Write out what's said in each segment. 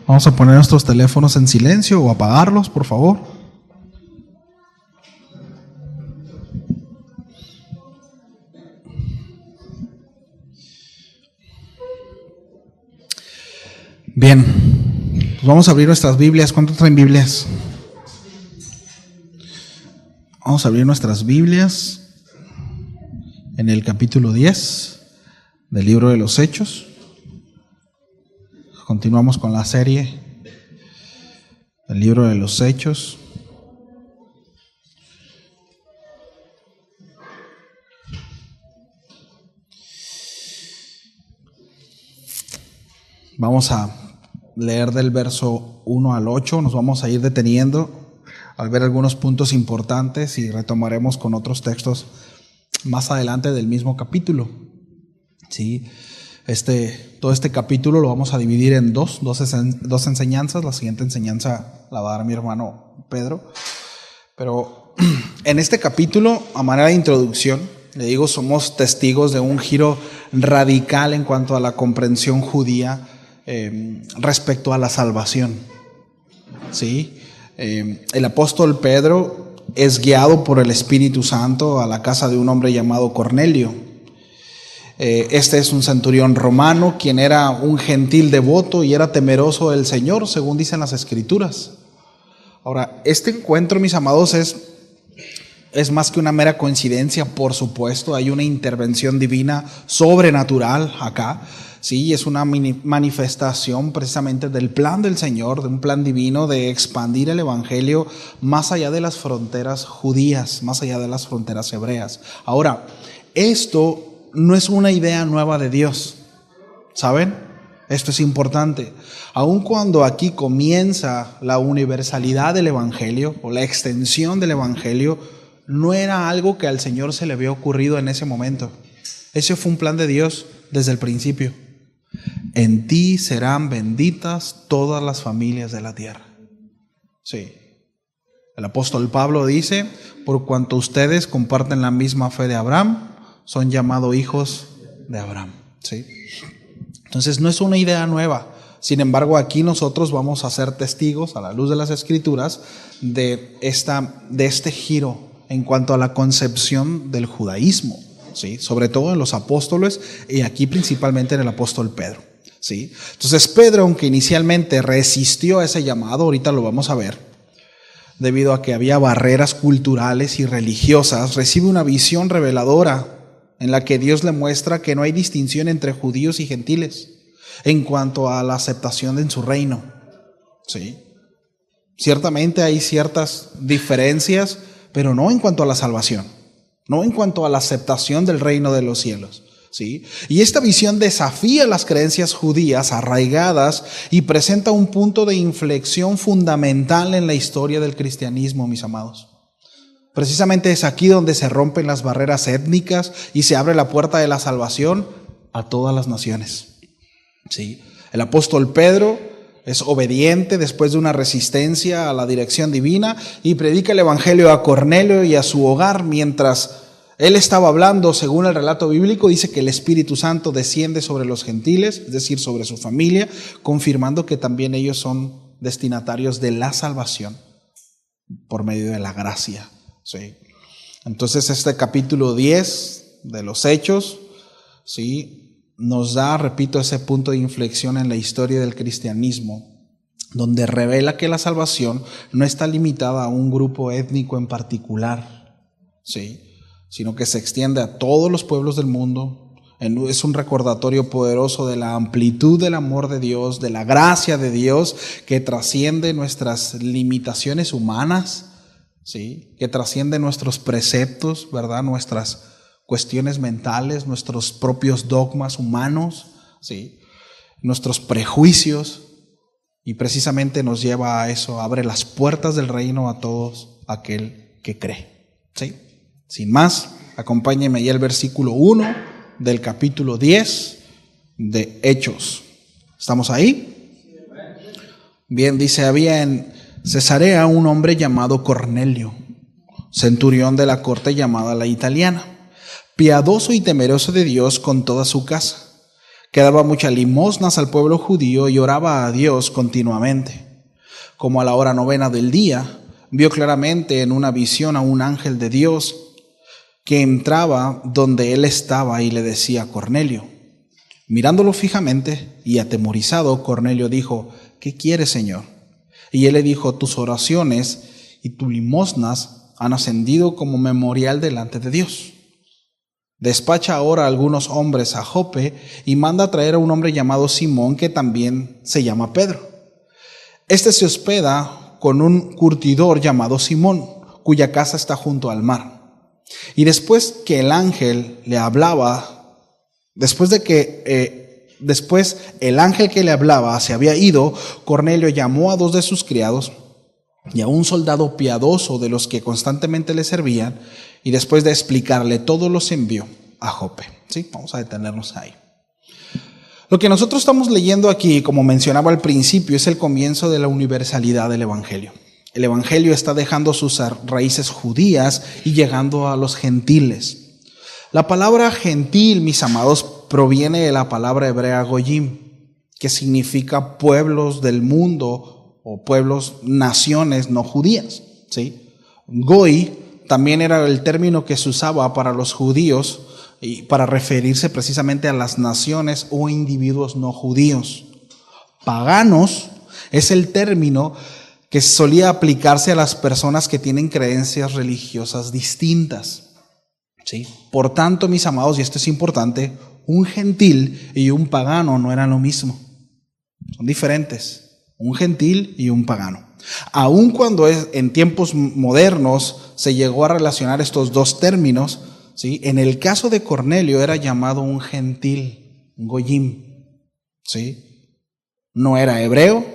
Vamos a poner nuestros teléfonos en silencio o apagarlos, por favor. Bien, pues vamos a abrir nuestras Biblias. ¿Cuántos traen Biblias? Vamos a abrir nuestras Biblias en el capítulo 10 del libro de los Hechos. Continuamos con la serie del libro de los Hechos. Vamos a leer del verso 1 al 8, nos vamos a ir deteniendo al ver algunos puntos importantes y retomaremos con otros textos más adelante del mismo capítulo. ¿Sí? Todo este capítulo lo vamos a dividir en dos enseñanzas. La siguiente enseñanza la va a dar mi hermano Pedro. Pero en este capítulo, a manera de introducción, le digo, somos testigos de un giro radical en cuanto a la comprensión judía respecto a la salvación. ¿Sí? El apóstol Pedro es guiado por el Espíritu Santo a la casa de un hombre llamado Cornelio. Este es un centurión romano, quien era un gentil devoto y era temeroso del Señor, según dicen las Escrituras. Ahora, este encuentro, mis amados, es más que una mera coincidencia, por supuesto. Hay una intervención divina sobrenatural acá. Sí, es una manifestación precisamente del plan del Señor, de un plan divino de expandir el Evangelio más allá de las fronteras judías, más allá de las fronteras hebreas. Ahora, esto no es una idea nueva de Dios, ¿saben? Esto es importante. Aun cuando aquí comienza la universalidad del Evangelio o la extensión del Evangelio, no era algo que al Señor se le había ocurrido en ese momento. Ese fue un plan de Dios desde el principio. En ti serán benditas todas las familias de la tierra. Sí. El apóstol Pablo dice, por cuanto ustedes comparten la misma fe de Abraham, son llamados hijos de Abraham. ¿Sí? Entonces no es una idea nueva. Sin embargo, aquí nosotros vamos a ser testigos a la luz de las Escrituras de este giro en cuanto a la concepción del judaísmo. ¿Sí? Sobre todo en los apóstoles y aquí principalmente en el apóstol Pedro. ¿Sí? Entonces Pedro, aunque inicialmente resistió a ese llamado, ahorita lo vamos a ver, debido a que había barreras culturales y religiosas, recibe una visión reveladora en la que Dios le muestra que no hay distinción entre judíos y gentiles en cuanto a la aceptación en su reino. ¿Sí? Ciertamente hay ciertas diferencias, pero no en cuanto a la salvación, no en cuanto a la aceptación del reino de los cielos. ¿Sí? Y esta visión desafía las creencias judías arraigadas y presenta un punto de inflexión fundamental en la historia del cristianismo, mis amados. Precisamente es aquí donde se rompen las barreras étnicas y se abre la puerta de la salvación a todas las naciones. ¿Sí? El apóstol Pedro es obediente después de una resistencia a la dirección divina y predica el evangelio a Cornelio y a su hogar. Mientras él estaba hablando, según el relato bíblico, dice que el Espíritu Santo desciende sobre los gentiles, es decir, sobre su familia, confirmando que también ellos son destinatarios de la salvación por medio de la gracia. ¿Sí? Entonces este capítulo 10 de los Hechos, ¿sí?, nos da, repito, ese punto de inflexión en la historia del cristianismo, donde revela que la salvación no está limitada a un grupo étnico en particular, ¿sí?, sino que se extiende a todos los pueblos del mundo. Es un recordatorio poderoso de la amplitud del amor de Dios, de la gracia de Dios que trasciende nuestras limitaciones humanas, ¿sí?, que trasciende nuestros preceptos, ¿verdad?, nuestras cuestiones mentales, nuestros propios dogmas humanos, ¿sí?, nuestros prejuicios, y precisamente nos lleva a eso, abre las puertas del reino a todos aquel que cree. ¿Sí? Sin más, acompáñenme ya al versículo 1 del capítulo 10 de Hechos. ¿Estamos ahí? Bien, dice, había en Cesarea un hombre llamado Cornelio, centurión de la corte llamada la italiana, piadoso y temeroso de Dios con toda su casa, que daba muchas limosnas al pueblo judío y oraba a Dios continuamente. Como a la hora 9 del día, vio claramente en una visión a un ángel de Dios que entraba donde él estaba y le decía: Cornelio. Mirándolo fijamente y atemorizado, Cornelio dijo: ¿Qué quieres, Señor? Y él le dijo: tus oraciones y tus limosnas han ascendido como memorial delante de Dios. Despacha ahora a algunos hombres a Jope y manda a traer a un hombre llamado Simón, que también se llama Pedro. Este se hospeda con un curtidor llamado Simón, cuya casa está junto al mar. Y después que el ángel le hablaba, después el ángel que le hablaba se había ido, Cornelio llamó a 2 de sus criados y a un soldado piadoso de los que constantemente le servían, y después de explicarle todo los envió a Jope. ¿Sí? Vamos a detenernos ahí. Lo que nosotros estamos leyendo aquí, como mencionaba al principio, es el comienzo de la universalidad del Evangelio. El Evangelio está dejando sus raíces judías y llegando a los gentiles. La palabra gentil, mis amados, proviene de la palabra hebrea goyim, que significa pueblos del mundo o pueblos, naciones no judías. ¿Sí? Goy también era el término que se usaba para los judíos y para referirse precisamente a las naciones o individuos no judíos. Paganos es el término que solía aplicarse a las personas que tienen creencias religiosas distintas. ¿Sí? Por tanto, mis amados, y esto es importante, un gentil y un pagano no eran lo mismo. Son diferentes, un gentil y un pagano. Aun cuando en tiempos modernos se llegó a relacionar estos dos términos, ¿sí? En el caso de Cornelio era llamado un gentil, un goyim. ¿Sí? No era hebreo,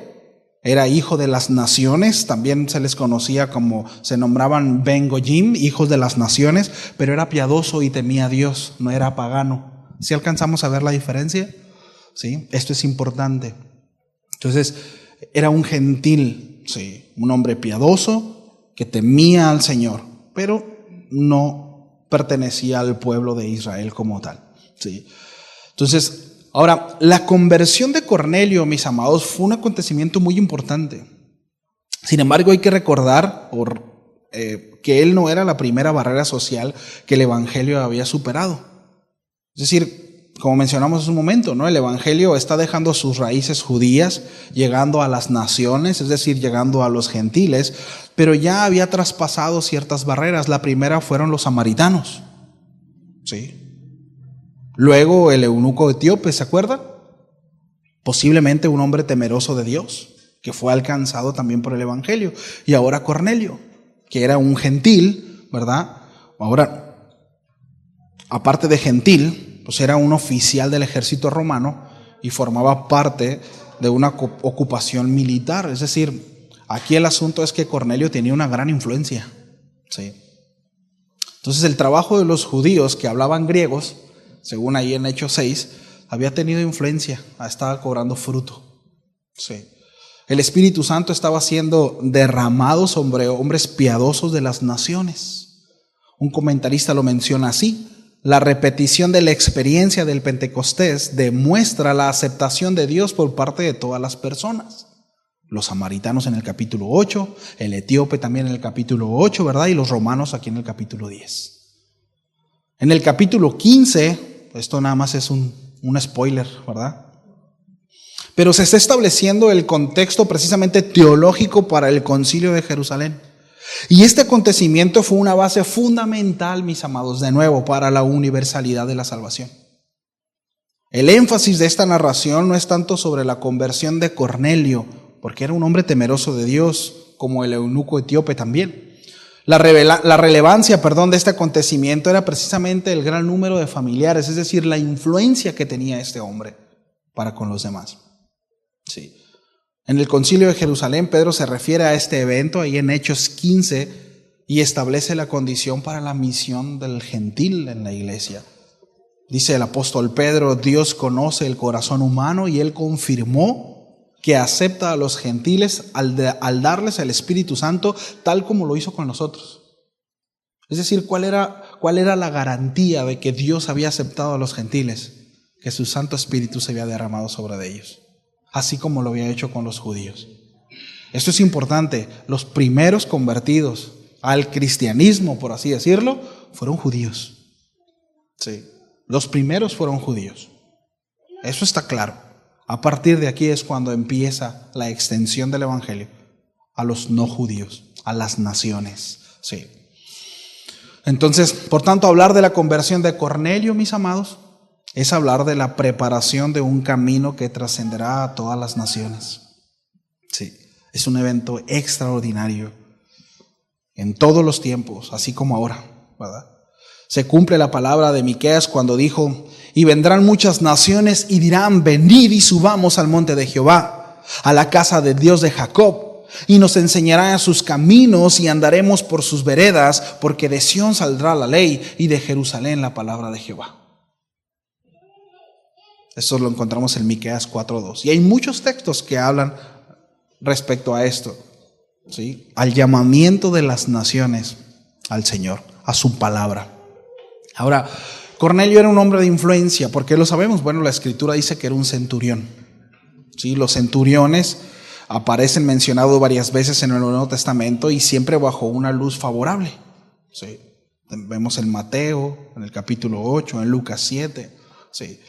era hijo de las naciones, también se les conocía como, se nombraban Ben Goyim, hijos de las naciones, pero era piadoso y temía a Dios, no era pagano. ¿Sí alcanzamos a ver la diferencia? ¿Sí? Esto es importante. Entonces, era un gentil, sí, un hombre piadoso que temía al Señor, pero no pertenecía al pueblo de Israel como tal. ¿Sí? Entonces, ahora, la conversión de Cornelio, mis amados, fue un acontecimiento muy importante. Sin embargo, hay que recordar que él no era la primera barrera social que el Evangelio había superado. Es decir, como mencionamos hace un momento, ¿no? El Evangelio está dejando sus raíces judías, llegando a las naciones, es decir, llegando a los gentiles, pero ya había traspasado ciertas barreras. La primera fueron los samaritanos. ¿Sí? Luego el eunuco etíope, ¿se acuerda? Posiblemente un hombre temeroso de Dios, que fue alcanzado también por el Evangelio. Y ahora Cornelio, que era un gentil, ¿verdad? Ahora, aparte de gentil, pues era un oficial del ejército romano y formaba parte de una ocupación militar. Es decir, aquí el asunto es que Cornelio tenía una gran influencia. ¿Sí? Entonces el trabajo de los judíos que hablaban griegos, según ahí en Hechos 6, había tenido influencia, estaba cobrando fruto. Sí. El Espíritu Santo estaba siendo derramado sobre hombres piadosos de las naciones. Un comentarista lo menciona así: la repetición de la experiencia del Pentecostés demuestra la aceptación de Dios por parte de todas las personas. Los samaritanos en el capítulo 8, el etíope también en el capítulo 8, ¿verdad? Y los romanos aquí en el capítulo 10. En el capítulo 15, esto nada más es un spoiler, ¿verdad? Pero se está estableciendo el contexto precisamente teológico para el Concilio de Jerusalén. Y este acontecimiento fue una base fundamental, mis amados, de nuevo, para la universalidad de la salvación. El énfasis de esta narración no es tanto sobre la conversión de Cornelio, porque era un hombre temeroso de Dios, como el eunuco etíope también. La relevancia de este acontecimiento era precisamente el gran número de familiares, es decir, la influencia que tenía este hombre para con los demás. Sí. En el Concilio de Jerusalén, Pedro se refiere a este evento ahí en Hechos 15 y establece la condición para la misión del gentil en la iglesia. Dice el apóstol Pedro: Dios conoce el corazón humano y Él confirmó que acepta a los gentiles al darles el Espíritu Santo, tal como lo hizo con nosotros. Es decir, ¿cuál era la garantía de que Dios había aceptado a los gentiles? que su Santo Espíritu se había derramado sobre ellos, así como lo había hecho con los judíos. Esto es importante. Los primeros convertidos al cristianismo, por así decirlo, fueron judíos. Sí, los primeros fueron judíos. Eso está claro. A partir de aquí es cuando empieza la extensión del evangelio a los no judíos, a las naciones. Sí. Entonces, por tanto, hablar de la conversión de Cornelio, mis amados, es hablar de la preparación de un camino que trascenderá a todas las naciones. Sí, es un evento extraordinario en todos los tiempos, así como ahora, ¿verdad? Se cumple la palabra de Miqueas cuando dijo: y vendrán muchas naciones y dirán: venid y subamos al monte de Jehová, a la casa del Dios de Jacob, y nos enseñará sus caminos y andaremos por sus veredas, porque de Sión saldrá la ley y de Jerusalén la palabra de Jehová. Eso lo encontramos en Miqueas 4:2. Y hay muchos textos que hablan respecto a esto, ¿sí? Al llamamiento de las naciones al Señor, a su palabra. Ahora, Cornelio era un hombre de influencia. ¿Por qué lo sabemos? Bueno, la Escritura dice que era un centurión. ¿Sí? Los centuriones aparecen mencionados varias veces en el Nuevo Testamento y siempre bajo una luz favorable. ¿Sí? Vemos en Mateo, en el capítulo 8, en Lucas 7, ¿sí?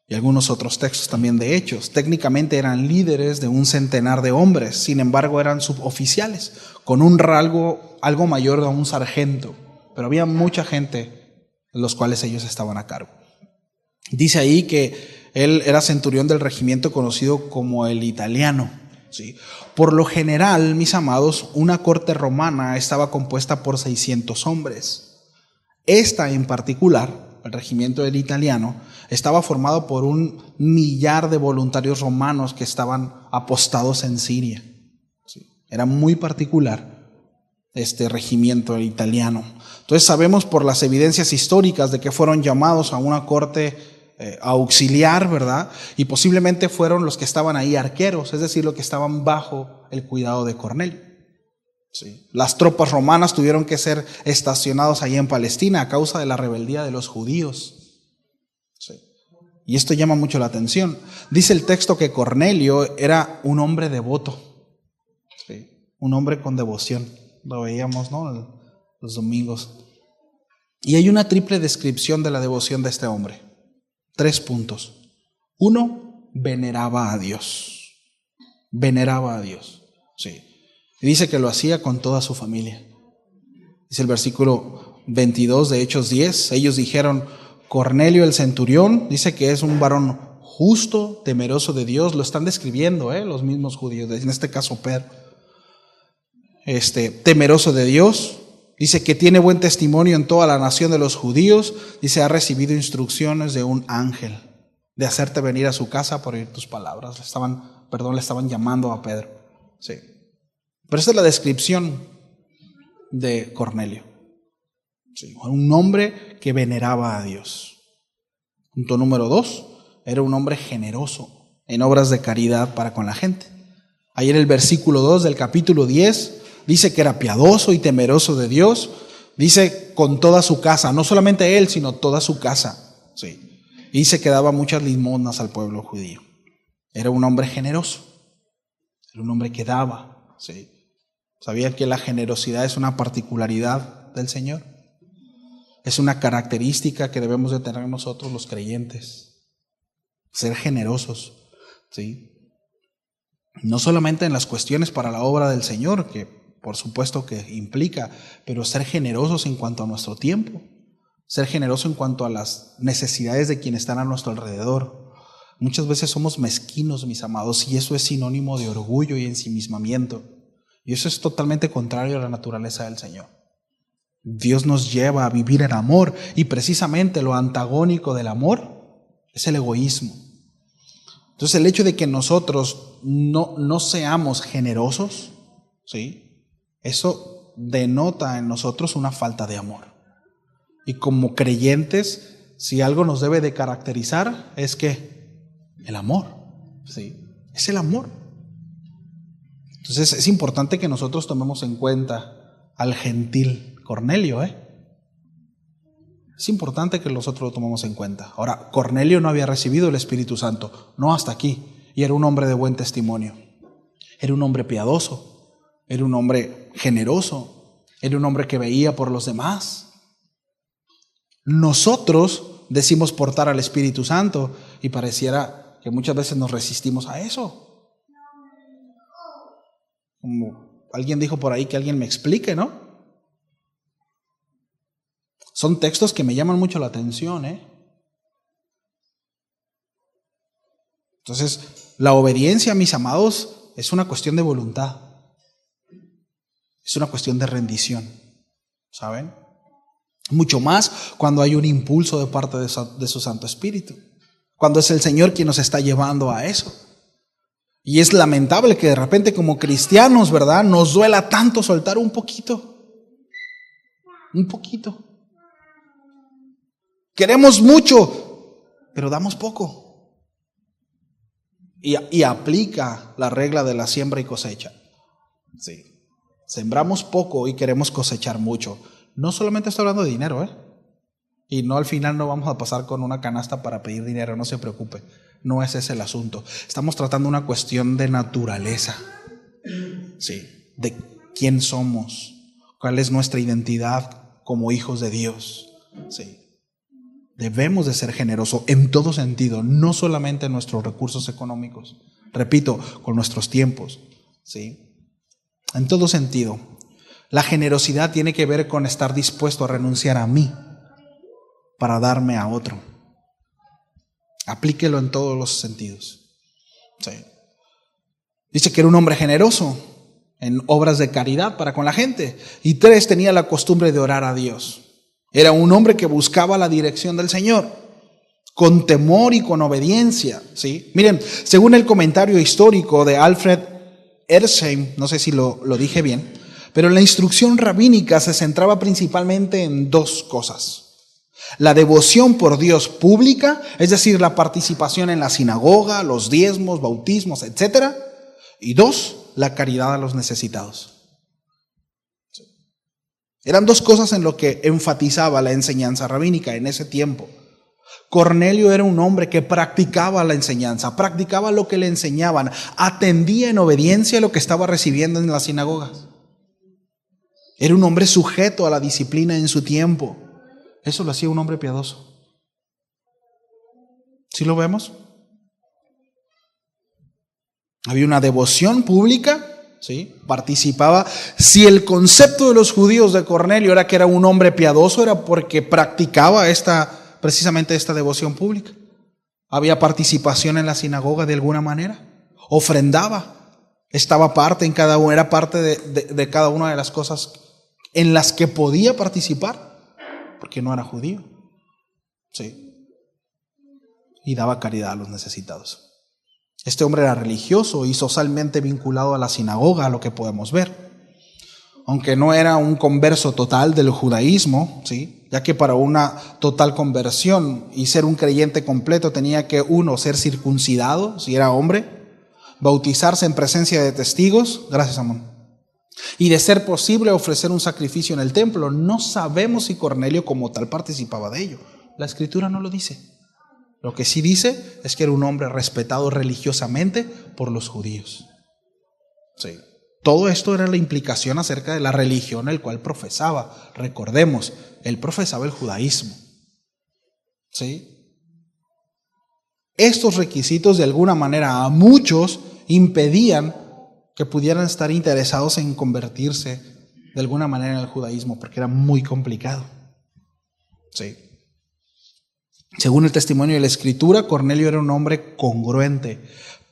Y algunos otros textos también de Hechos. Técnicamente eran líderes de un centenar de hombres, sin embargo eran suboficiales, con un rango algo mayor de un sargento, pero había mucha gente en los cuales ellos estaban a cargo. Dice ahí que él era centurión del regimiento conocido como el italiano. ¿Sí? Por lo general, mis amados, una corte romana estaba compuesta por 600 hombres. Esta en particular, el regimiento del italiano, estaba formado por 1,000,000 de voluntarios romanos que estaban apostados en Siria. ¿Sí? Era muy particular este regimiento italiano. Entonces sabemos por las evidencias históricas de que fueron llamados a una corte auxiliar, ¿verdad? Y posiblemente fueron los que estaban ahí arqueros, es decir, los que estaban bajo el cuidado de Cornelio. Sí. Las tropas romanas tuvieron que ser estacionados ahí en Palestina a causa de la rebeldía de los judíos. Sí. Y esto llama mucho la atención. Dice el texto que Cornelio era un hombre devoto, sí, un hombre con devoción. Lo veíamos, ¿no?, los domingos. Y hay una triple descripción de la devoción de este hombre. 3 puntos. 1, veneraba a Dios. Veneraba a Dios. Sí. Y dice que lo hacía con toda su familia. Dice el versículo 22 de Hechos 10. Ellos dijeron: Cornelio el centurión, dice que es un varón justo, temeroso de Dios. Lo están describiendo, los mismos judíos, en este caso Pedro. Temeroso de Dios. Dice que tiene buen testimonio en toda la nación de los judíos. Dice: ha recibido instrucciones de un ángel de hacerte venir a su casa por oír tus palabras. Le estaban llamando a Pedro. Sí. Pero esta es la descripción de Cornelio. Sí. Un hombre que veneraba a Dios. Punto número 2, era un hombre generoso en obras de caridad para con la gente. Ahí en el versículo 2 del capítulo 10 dice que era piadoso y temeroso de Dios. Dice con toda su casa, no solamente él, sino toda su casa. Sí. Y dice que daba muchas limosnas al pueblo judío. Era un hombre generoso. Era un hombre que daba. Sí. ¿Sabían que la generosidad es una particularidad del Señor? Es una característica que debemos de tener nosotros los creyentes. Ser generosos. ¿Sí? No solamente en las cuestiones para la obra del Señor, que por supuesto que implica, pero ser generosos en cuanto a nuestro tiempo, ser generoso en cuanto a las necesidades de quienes están a nuestro alrededor. Muchas veces somos mezquinos, mis amados, y eso es sinónimo de orgullo y ensimismamiento, y eso es totalmente contrario a la naturaleza del Señor. Dios nos lleva a vivir en amor, y precisamente lo antagónico del amor es el egoísmo. Entonces el hecho de que nosotros no seamos generosos, ¿sí?, eso denota en nosotros una falta de amor. Y como creyentes, si algo nos debe de caracterizar, es que el amor, ¿sí?, es el amor. Entonces es importante que nosotros tomemos en cuenta al gentil Cornelio, Es importante que nosotros lo tomemos en cuenta. Ahora, Cornelio no había recibido el Espíritu Santo, no hasta aquí, y era un hombre de buen testimonio. Era un hombre piadoso, era un hombre generoso, era un hombre que veía por los demás. Nosotros decimos portar al Espíritu Santo y pareciera que muchas veces nos resistimos a eso. Como alguien dijo por ahí, que alguien me explique, ¿no? Son textos que me llaman mucho la atención, Entonces, la obediencia, mis amados, es una cuestión de voluntad. Es una cuestión de rendición, ¿saben? Mucho más cuando hay un impulso de parte de su Santo Espíritu. Cuando es el Señor quien nos está llevando a eso. Y es lamentable que de repente como cristianos, ¿verdad?, nos duela tanto soltar un poquito. Un poquito. Queremos mucho, pero damos poco. Y aplica la regla de la siembra y cosecha. Sí. Sembramos poco y queremos cosechar mucho. No solamente estoy hablando de dinero, Y no, al final no vamos a pasar con una canasta para pedir dinero, no se preocupe. No ese es el asunto. Estamos tratando una cuestión de naturaleza. Sí. De quién somos, cuál es nuestra identidad como hijos de Dios. Sí. Debemos de ser generosos en todo sentido, no solamente en nuestros recursos económicos. Repito, con nuestros tiempos, ¿sí? En todo sentido. La generosidad tiene que ver con estar dispuesto a renunciar a mí para darme a otro. Aplíquelo en todos los sentidos. Sí. Dice que era un hombre generoso en obras de caridad para con la gente. Y 3, tenía la costumbre de orar a Dios. Era un hombre que buscaba la dirección del Señor, con temor y con obediencia, ¿sí? Miren, según el comentario histórico de Alfred Ersheim, no sé si lo dije bien, pero la instrucción rabínica se centraba principalmente en 2 cosas. La devoción por Dios pública, es decir, la participación en la sinagoga, los diezmos, bautismos, etc. Y 2, la caridad a los necesitados. Eran 2 cosas en lo que enfatizaba la enseñanza rabínica en ese tiempo. Cornelio era un hombre que practicaba la enseñanza, practicaba lo que le enseñaban, atendía en obediencia a lo que estaba recibiendo en las sinagogas. Era un hombre sujeto a la disciplina en su tiempo. Eso lo hacía un hombre piadoso. ¿Sí lo vemos? Había una devoción pública. ¿Sí? Participaba. Si el concepto de los judíos de Cornelio era que era un hombre piadoso, era porque practicaba precisamente esta devoción pública. Había participación en la sinagoga de alguna manera, ofrendaba, estaba parte en cada uno, era parte de cada una de las cosas en las que podía participar, porque no era judío. Sí. Y daba caridad a los necesitados. Este hombre era religioso y socialmente vinculado a la sinagoga, a lo que podemos ver. Aunque no era un converso total del judaísmo, ¿sí? Ya que para una total conversión y ser un creyente completo tenía que, 1, ser circuncidado, si era hombre, bautizarse en presencia de testigos, gracias Amón, y de ser posible ofrecer un sacrificio en el templo. No sabemos si Cornelio como tal participaba de ello. La Escritura no lo dice. Lo que sí dice es que era un hombre respetado religiosamente por los judíos. Sí. Todo esto era la implicación acerca de la religión el cual profesaba. Recordemos, él profesaba el judaísmo. ¿Sí? Estos requisitos de alguna manera a muchos impedían que pudieran estar interesados en convertirse de alguna manera en el judaísmo, porque era muy complicado. Sí. Según el testimonio de la Escritura, Cornelio era un hombre congruente,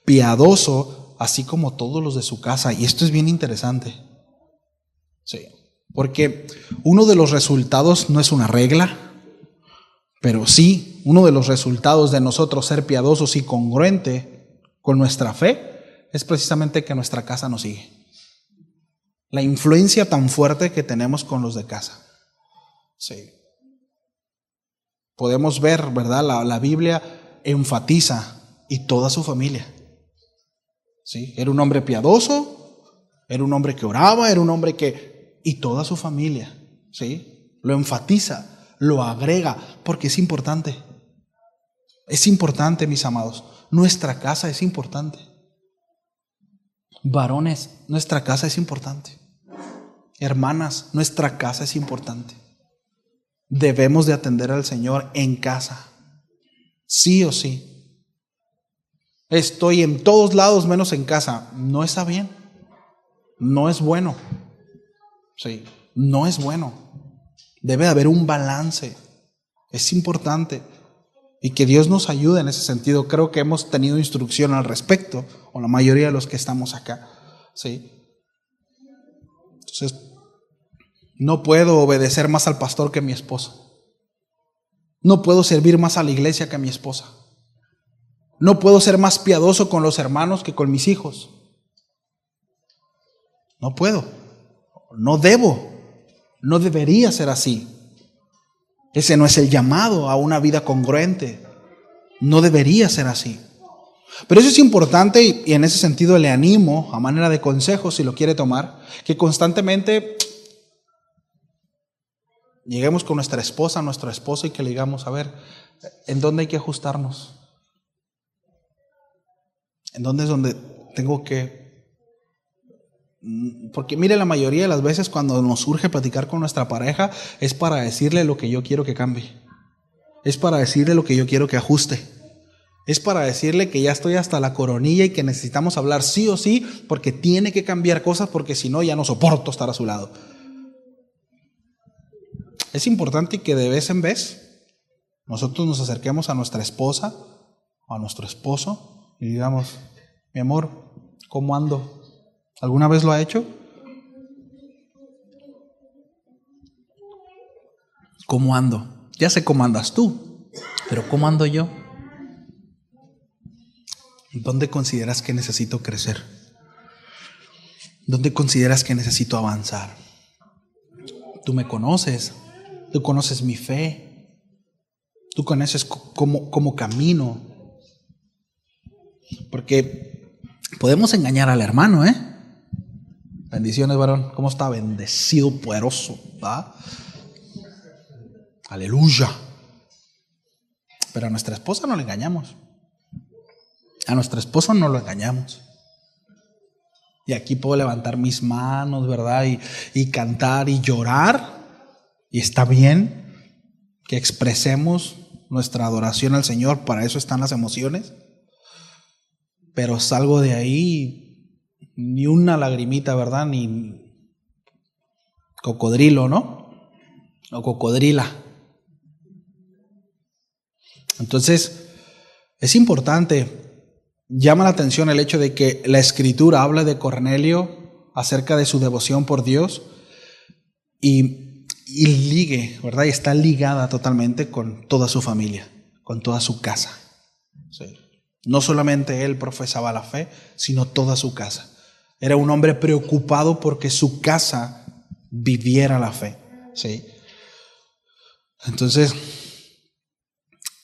piadoso, así como todos los de su casa. Y esto es bien interesante. Sí, porque uno de los resultados no es una regla, pero sí, uno de los resultados de nosotros ser piadosos y congruente con nuestra fe es precisamente que nuestra casa nos sigue. La influencia tan fuerte que tenemos con los de casa. Sí. Podemos ver, ¿verdad? La Biblia enfatiza y toda su familia. ¿Sí? Era un hombre piadoso, era un hombre que oraba, era un hombre que... y toda su familia, ¿sí? Lo enfatiza. lo agrega, porque es importante. Es importante, mis amados. Nuestra casa es importante. Varones, nuestra casa es importante. Hermanas, nuestra casa es importante. Debemos de atender al Señor en casa. Sí o sí. Estoy en todos lados menos en casa. No está bien. No es bueno. Sí, no es bueno. Debe de haber un balance. Es importante. Y que Dios nos ayude en ese sentido. Creo que hemos tenido instrucción al respecto, o la mayoría de los que estamos acá. ¿Sí? Entonces, no puedo obedecer más al pastor que a mi esposa. No puedo servir más a la iglesia que a mi esposa. No puedo ser más piadoso con los hermanos que con mis hijos. No puedo. No debo. No debería ser así. Ese no es el llamado a una vida congruente. No debería ser así. Pero eso es importante y en ese sentido le animo, a manera de consejo, si lo quiere tomar, que constantemente lleguemos con nuestra esposa, nuestro esposo y que le digamos, a ver, ¿en dónde hay que ajustarnos? ¿En dónde es donde tengo que...? Porque mire, la mayoría de las veces cuando nos surge platicar con nuestra pareja es para decirle lo que yo quiero que cambie. Es para decirle lo que yo quiero que ajuste. Es para decirle que ya estoy hasta la coronilla y que necesitamos hablar sí o sí porque tiene que cambiar cosas, porque si no ya no soporto estar a su lado. Es importante que de vez en vez nosotros nos acerquemos a nuestra esposa o a nuestro esposo y digamos, mi amor, ¿cómo ando? ¿Alguna vez lo ha hecho? ¿Cómo ando? Ya sé cómo andas tú, pero ¿cómo ando yo? ¿Dónde consideras que necesito crecer? ¿Dónde consideras que necesito avanzar? Tú me conoces, tú conoces mi fe, tú conoces cómo camino. Porque podemos engañar al hermano, ¿eh? Bendiciones, varón. ¿Cómo está? Bendecido, poderoso, ¿va? Aleluya. Pero a nuestra esposa no le engañamos. A nuestro esposo no lo engañamos. Y aquí puedo levantar mis manos, ¿verdad? Y cantar y llorar. Y está bien que expresemos nuestra adoración al Señor. Para eso están las emociones. Pero salgo de ahí, ni una lagrimita, ¿verdad? Ni cocodrilo, ¿no? O cocodrila. Entonces, es importante. Llama la atención el hecho de que la Escritura habla de Cornelio acerca de su devoción por Dios y ligue, ¿verdad? Y está ligada totalmente con toda su familia, con toda su casa. Sí. No solamente él profesaba la fe, sino toda su casa. Era un hombre preocupado porque su casa viviera la fe. ¿Sí? Entonces,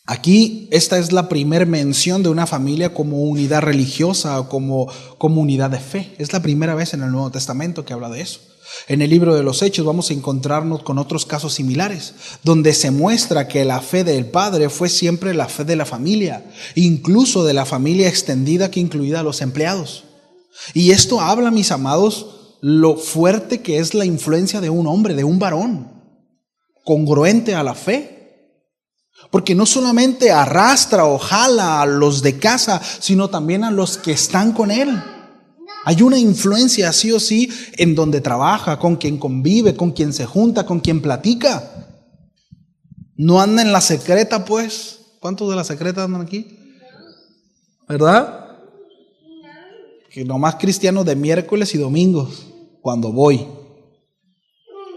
aquí esta es la primera mención de una familia como unidad religiosa o como unidad de fe. Es la primera vez en el Nuevo Testamento que habla de eso. En el libro de los Hechos vamos a encontrarnos con otros casos similares, donde se muestra que la fe del Padre fue siempre la fe de la familia, incluso de la familia extendida que incluía a los empleados. Y esto habla, mis amados, lo fuerte que es la influencia de un hombre, de un varón, congruente a la fe. Porque no solamente arrastra o jala a los de casa, sino también a los que están con él. Hay una influencia sí o sí en donde trabaja, con quien convive, con quien se junta, con quien platica. No anda en la secreta, pues. ¿Cuántos de la secreta andan aquí? ¿Verdad? Que nomás cristiano de miércoles y domingos, cuando voy.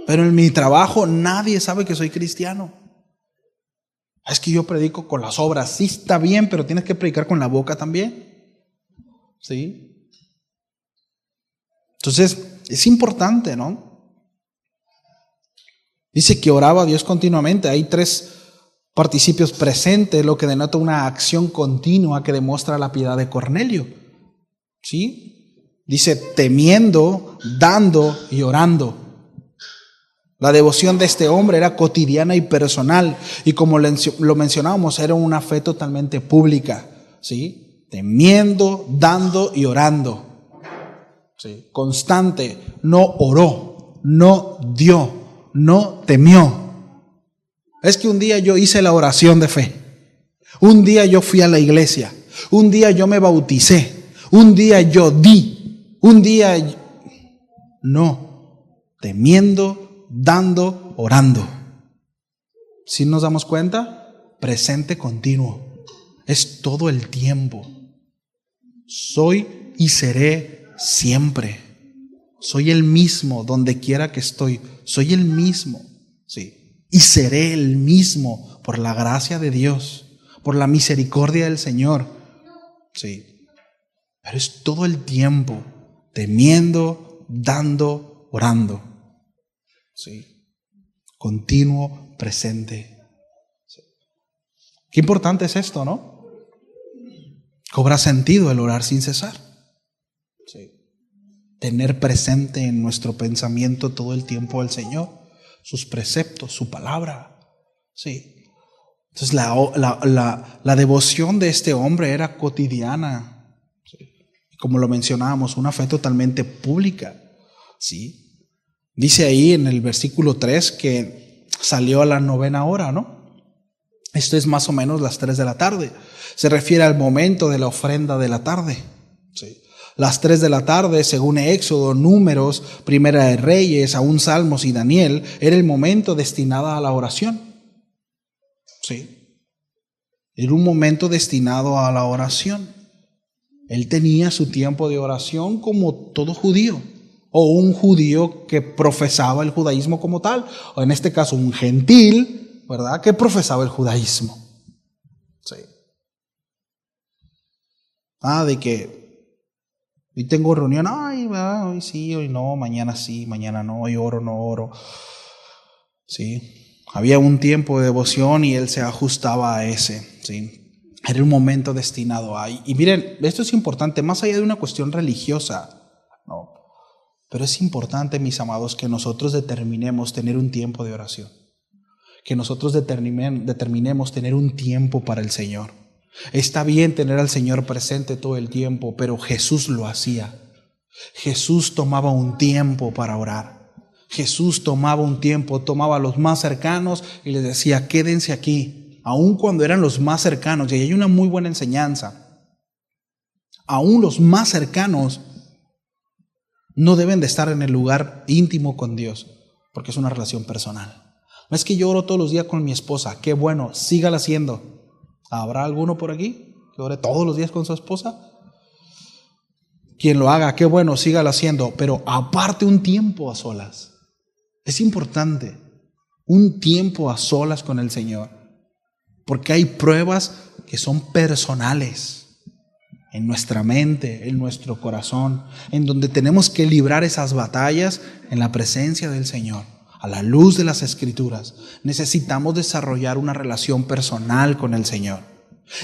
Pero en mi trabajo nadie sabe que soy cristiano. Es que yo predico con las obras. Sí, está bien, pero tienes que predicar con la boca también. ¿Sí? Entonces, es importante, ¿no? Dice que oraba a Dios continuamente. Hay 3 participios presentes, lo que denota una acción continua que demuestra la piedad de Cornelio. ¿Sí? Dice temiendo, dando y orando. La devoción de este hombre era cotidiana y personal, y como lo mencionábamos, era una fe totalmente pública, ¿sí? Temiendo, dando y orando. ¿Sí? Constante, no oró, no dio, no temió. Es que un día yo hice la oración de fe, un día yo fui a la iglesia, un día yo me bauticé, un día yo di, un día no, temiendo, dando, orando. Si nos damos cuenta, presente continuo, es todo el tiempo. Soy y seré siempre. Soy el mismo donde quiera que estoy. Soy el mismo, sí. Y seré el mismo por la gracia de Dios, por la misericordia del Señor, sí. Pero es todo el tiempo, temiendo, dando, orando, sí. Continuo, presente. Sí. Qué importante es esto, ¿no? Cobra sentido el orar sin cesar. Sí. Tener presente en nuestro pensamiento todo el tiempo al Señor, sus preceptos, su palabra. Sí. Entonces la devoción de este hombre era cotidiana. Sí. Como lo mencionábamos, una fe totalmente pública. Sí. Dice ahí en el versículo 3 que salió a la 9ª hora, ¿no? Esto es más o menos las 3 de la tarde. Se refiere al momento de la ofrenda de la tarde. Sí. Las 3 de la tarde, según Éxodo, Números, Primera de Reyes, aún Salmos y Daniel, era el momento destinado a la oración. Sí. Era un momento destinado a la oración. Él tenía su tiempo de oración como todo judío, o un judío que profesaba el judaísmo como tal, o en este caso un gentil, ¿verdad?, que profesaba el judaísmo. Sí. De que hoy tengo reunión, hoy sí, hoy no, mañana sí, mañana no, hoy oro, no oro. Sí. Había un tiempo de devoción y él se ajustaba a ese, sí. Era un momento destinado a. Y miren, esto es importante, más allá de una cuestión religiosa, ¿no? Pero es importante, mis amados, que nosotros determinemos tener un tiempo de oración. Que nosotros determinemos tener un tiempo para el Señor. Está bien tener al Señor presente todo el tiempo, pero Jesús lo hacía. Jesús tomaba un tiempo para orar. Jesús tomaba un tiempo, tomaba a los más cercanos y les decía, quédense aquí, aun cuando eran los más cercanos. Y ahí hay una muy buena enseñanza. Aún los más cercanos no deben de estar en el lugar íntimo con Dios, porque es una relación personal. No es que yo oro todos los días con mi esposa, qué bueno, sígala haciendo. ¿Habrá alguno por aquí que ore todos los días con su esposa? Quien lo haga, qué bueno, sígalo haciendo, pero aparte un tiempo a solas. Es importante, un tiempo a solas con el Señor, porque hay pruebas que son personales en nuestra mente, en nuestro corazón, en donde tenemos que librar esas batallas en la presencia del Señor. A la luz de las Escrituras, necesitamos desarrollar una relación personal con el Señor.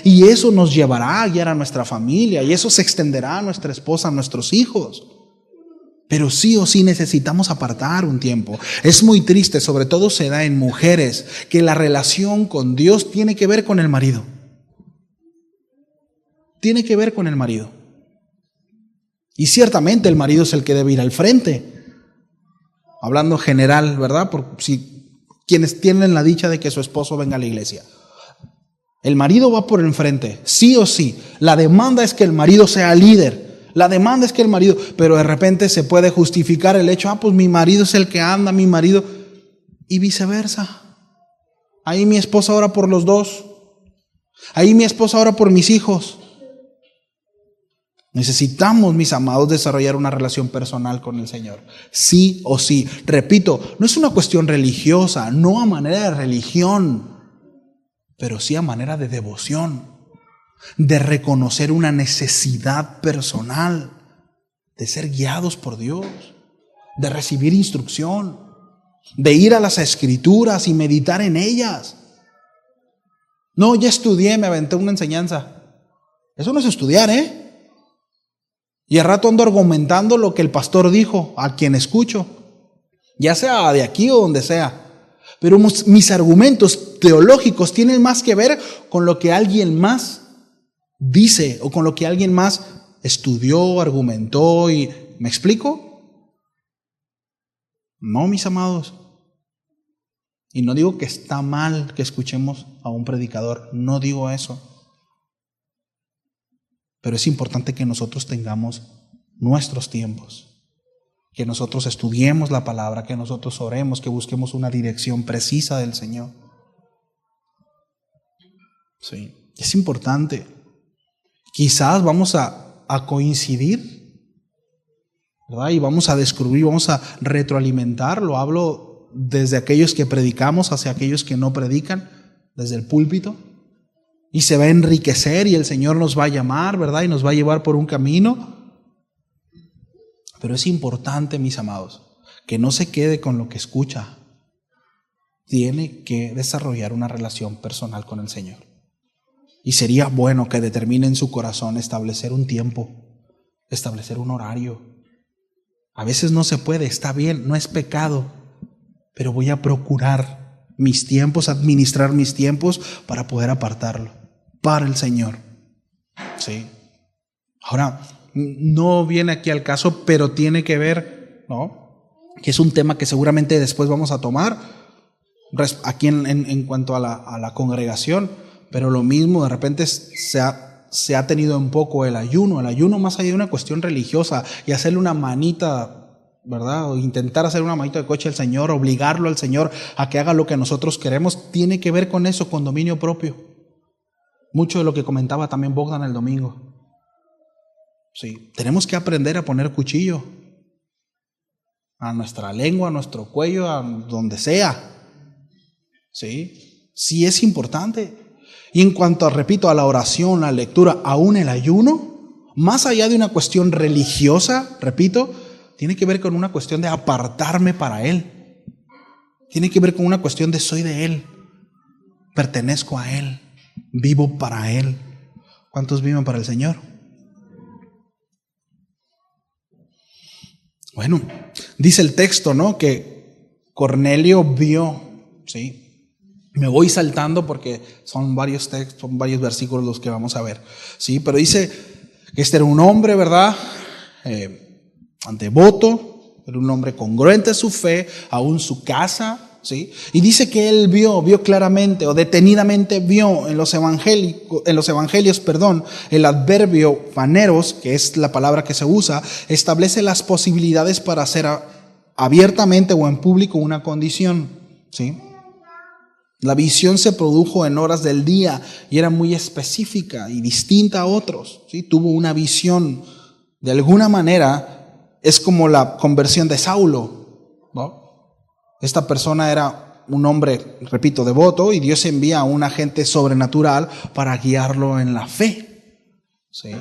Y eso nos llevará a guiar a nuestra familia, y eso se extenderá a nuestra esposa, a nuestros hijos. Pero sí o sí necesitamos apartar un tiempo. Es muy triste, sobre todo se da en mujeres, que la relación con Dios tiene que ver con el marido. Tiene que ver con el marido. Y ciertamente el marido es el que debe ir al frente. Hablando general, ¿verdad? Por si quienes tienen la dicha de que su esposo venga a la iglesia. El marido va por enfrente, sí o sí. La demanda es que el marido sea líder. La demanda es que el marido, pero de repente se puede justificar el hecho, pues mi marido es el que anda, mi marido, y viceversa. Ahí mi esposa ora por los dos. Ahí mi esposa ora por mis hijos. Necesitamos, mis amados, desarrollar una relación personal con el Señor. Sí o sí. Repito, no es una cuestión religiosa, no a manera de religión, pero sí a manera de devoción, de reconocer una necesidad personal, de ser guiados por Dios, de recibir instrucción, de ir a las Escrituras y meditar en ellas. No, ya estudié, me aventé una enseñanza. Eso no es estudiar, Y al rato ando argumentando lo que el pastor dijo, a quien escucho. ya sea de aquí o donde sea. Pero mis argumentos teológicos tienen más que ver con lo que alguien más dice o con lo que alguien más estudió, argumentó y... ¿Me explico? No, mis amados. Y no digo que está mal que escuchemos a un predicador, no digo eso. Pero es importante que nosotros tengamos nuestros tiempos. Que nosotros estudiemos la palabra, que nosotros oremos, que busquemos una dirección precisa del Señor. Sí, es importante. Quizás vamos a coincidir, ¿verdad? Y vamos a descubrir, vamos a retroalimentar. Lo hablo desde aquellos que predicamos hacia aquellos que no predican, desde el púlpito. Y se va a enriquecer y el Señor nos va a llamar, ¿verdad? Y nos va a llevar por un camino. Pero es importante, mis amados, que no se quede con lo que escucha. Tiene que desarrollar una relación personal con el Señor. Y sería bueno que determine en su corazón establecer un tiempo, establecer un horario. A veces no se puede, está bien, no es pecado, pero voy a procurar mis tiempos, administrar mis tiempos para poder apartarlo para el Señor. Sí. Ahora, no viene aquí al caso, pero tiene que ver, ¿no? Que es un tema que seguramente después vamos a tomar aquí en cuanto a la congregación, pero lo mismo de repente se ha tenido en poco el ayuno más allá de una cuestión religiosa y hacerle una manita, ¿verdad? O intentar hacer una manita de coche al Señor, obligarlo al Señor a que haga lo que nosotros queremos, tiene que ver con eso, con dominio propio. Mucho de lo que comentaba también Bogdan el domingo. Sí, tenemos que aprender a poner cuchillo a nuestra lengua, a nuestro cuello, a donde sea. Sí, sí es importante. Y en cuanto, repito, a la oración, la lectura, aún el ayuno, más allá de una cuestión religiosa, repito, tiene que ver con una cuestión de apartarme para Él. Tiene que ver con una cuestión de soy de Él, pertenezco a Él, vivo para Él. ¿Cuántos viven para el Señor? Bueno, dice el texto, ¿no? Que Cornelio vio, ¿sí? Me voy saltando porque son varios textos, son varios versículos los que vamos a ver, ¿sí? Pero dice que este era un hombre, ¿verdad? Devoto, era un hombre congruente a su fe, aún su casa, ¿sí? Y dice que él vio claramente o detenidamente vio en los evangelios, el adverbio phaneros, que es la palabra que se usa, establece las posibilidades para hacer abiertamente o en público una condición, ¿sí? La visión se produjo en horas del día y era muy específica y distinta a otros, ¿sí? Tuvo una visión, de alguna manera, es como la conversión de Saulo, ¿no? Esta persona era un hombre, repito, devoto, y Dios envía a un agente sobrenatural para guiarlo en la fe. ¿Sí?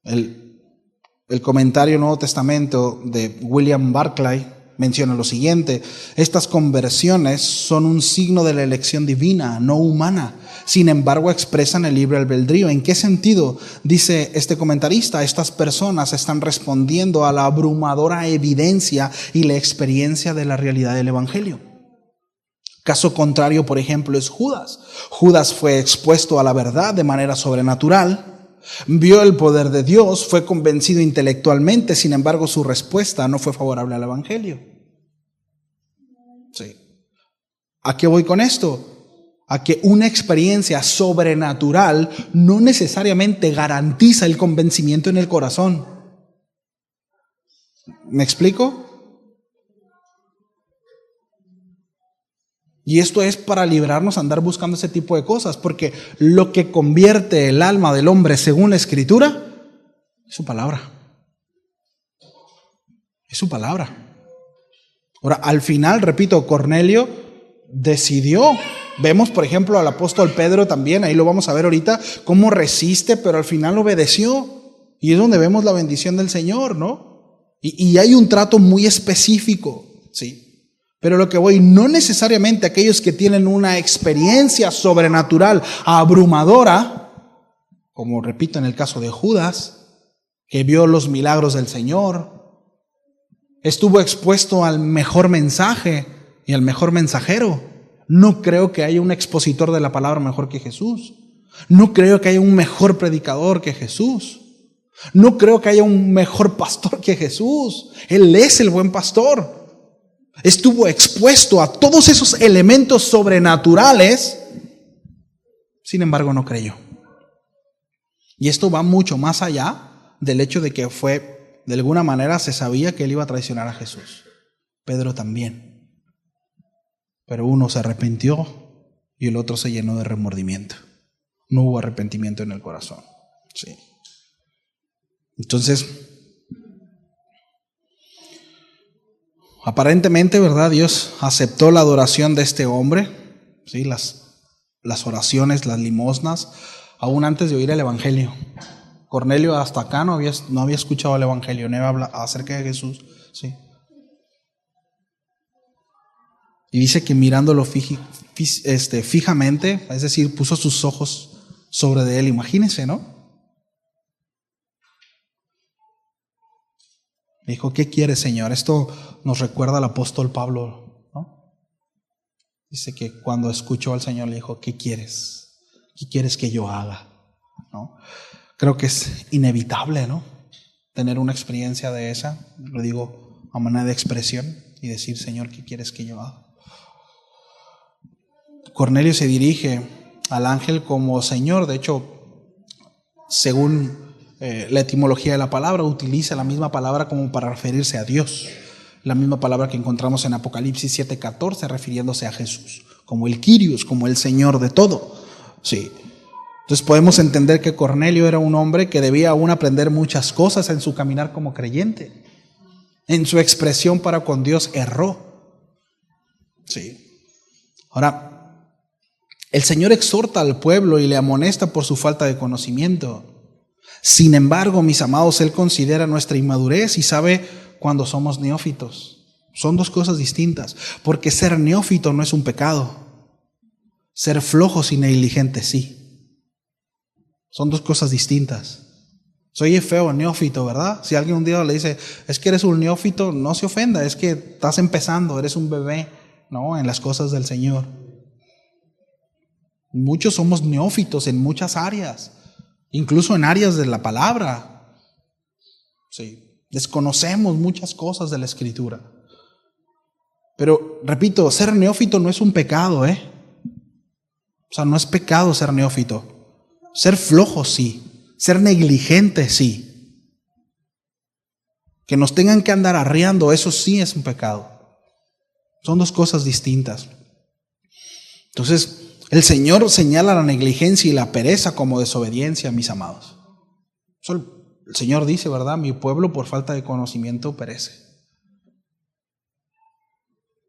El comentario Nuevo Testamento de William Barclay menciona lo siguiente: estas conversiones son un signo de la elección divina, no humana. Sin embargo, expresan el libre albedrío. ¿En qué sentido? Dice este comentarista, estas personas están respondiendo a la abrumadora evidencia y la experiencia de la realidad del Evangelio. Caso contrario, por ejemplo, es Judas. Judas fue expuesto a la verdad de manera sobrenatural, vio el poder de Dios, fue convencido intelectualmente, sin embargo, su respuesta no fue favorable al Evangelio. Sí. ¿A qué voy con esto? A que una experiencia sobrenatural no necesariamente garantiza el convencimiento en el corazón. ¿Me explico? Y esto es para librarnos a andar buscando ese tipo de cosas, porque lo que convierte el alma del hombre según la Escritura es su palabra. Es su palabra. Ahora, al final, repito, Cornelio decidió. Vemos, por ejemplo, al apóstol Pedro también, ahí lo vamos a ver ahorita, cómo resiste, pero al final obedeció. Y es donde vemos la bendición del Señor, ¿no? Y hay un trato muy específico, ¿sí? Pero lo que voy, no necesariamente aquellos que tienen una experiencia sobrenatural abrumadora, como repito en el caso de Judas, que vio los milagros del Señor, Estuvo expuesto al mejor mensaje y al mejor mensajero. No creo que haya un expositor de la palabra mejor que Jesús. No creo que haya un mejor predicador que Jesús. No creo que haya un mejor pastor que Jesús. Él es el buen pastor. Estuvo expuesto a todos esos elementos sobrenaturales. Sin embargo, no creyó. Y esto va mucho más allá del hecho de que de alguna manera se sabía que él iba a traicionar a Jesús. Pedro también. Pero uno se arrepintió y el otro se llenó de remordimiento. No hubo arrepentimiento en el corazón. Sí. Entonces, aparentemente, ¿verdad? Dios aceptó la adoración de este hombre, ¿sí? Las oraciones, las limosnas, aún antes de oír el Evangelio. Cornelio hasta acá no había escuchado el Evangelio, no habla acerca de Jesús, ¿sí? Y dice que mirándolo fijamente, es decir, puso sus ojos sobre de él. Imagínense, ¿no? Dijo, ¿qué quieres, Señor? Esto nos recuerda al apóstol Pablo, ¿no? Dice que cuando escuchó al Señor le dijo, ¿qué quieres? ¿Qué quieres que yo haga? ¿No? Creo que es inevitable, ¿no? Tener una experiencia de esa, lo digo a manera de expresión, y decir, Señor, ¿qué quieres que yo haga? Cornelio se dirige al ángel como Señor. De hecho, según la etimología de la palabra, utiliza la misma palabra como para referirse a Dios. La misma palabra que encontramos en Apocalipsis 7:14, refiriéndose a Jesús, como el Kyrios, como el Señor de todo. Sí. Entonces podemos entender que Cornelio era un hombre que debía aún aprender muchas cosas en su caminar como creyente. En su expresión para con Dios erró. Sí. Ahora, el Señor exhorta al pueblo y le amonesta por su falta de conocimiento. Sin embargo, mis amados, Él considera nuestra inmadurez y sabe cuando somos neófitos. Son dos cosas distintas, porque ser neófito no es un pecado. Ser flojos y negligentes sí. Son dos cosas distintas. Soy feo, neófito, ¿verdad? Si alguien un día le dice, es que eres un neófito, no se ofenda, es que estás empezando, eres un bebé, ¿no? En las cosas del Señor. Muchos somos neófitos en muchas áreas, incluso en áreas de la palabra. Sí, desconocemos muchas cosas de la Escritura. Pero, repito, ser neófito no es un pecado, O sea, no es pecado ser neófito. Ser flojo sí, ser negligente sí. Que nos tengan que andar arreando, eso sí es un pecado. Son dos cosas distintas. Entonces, el Señor señala la negligencia y la pereza como desobediencia, mis amados. El Señor dice, ¿verdad? Mi pueblo por falta de conocimiento perece.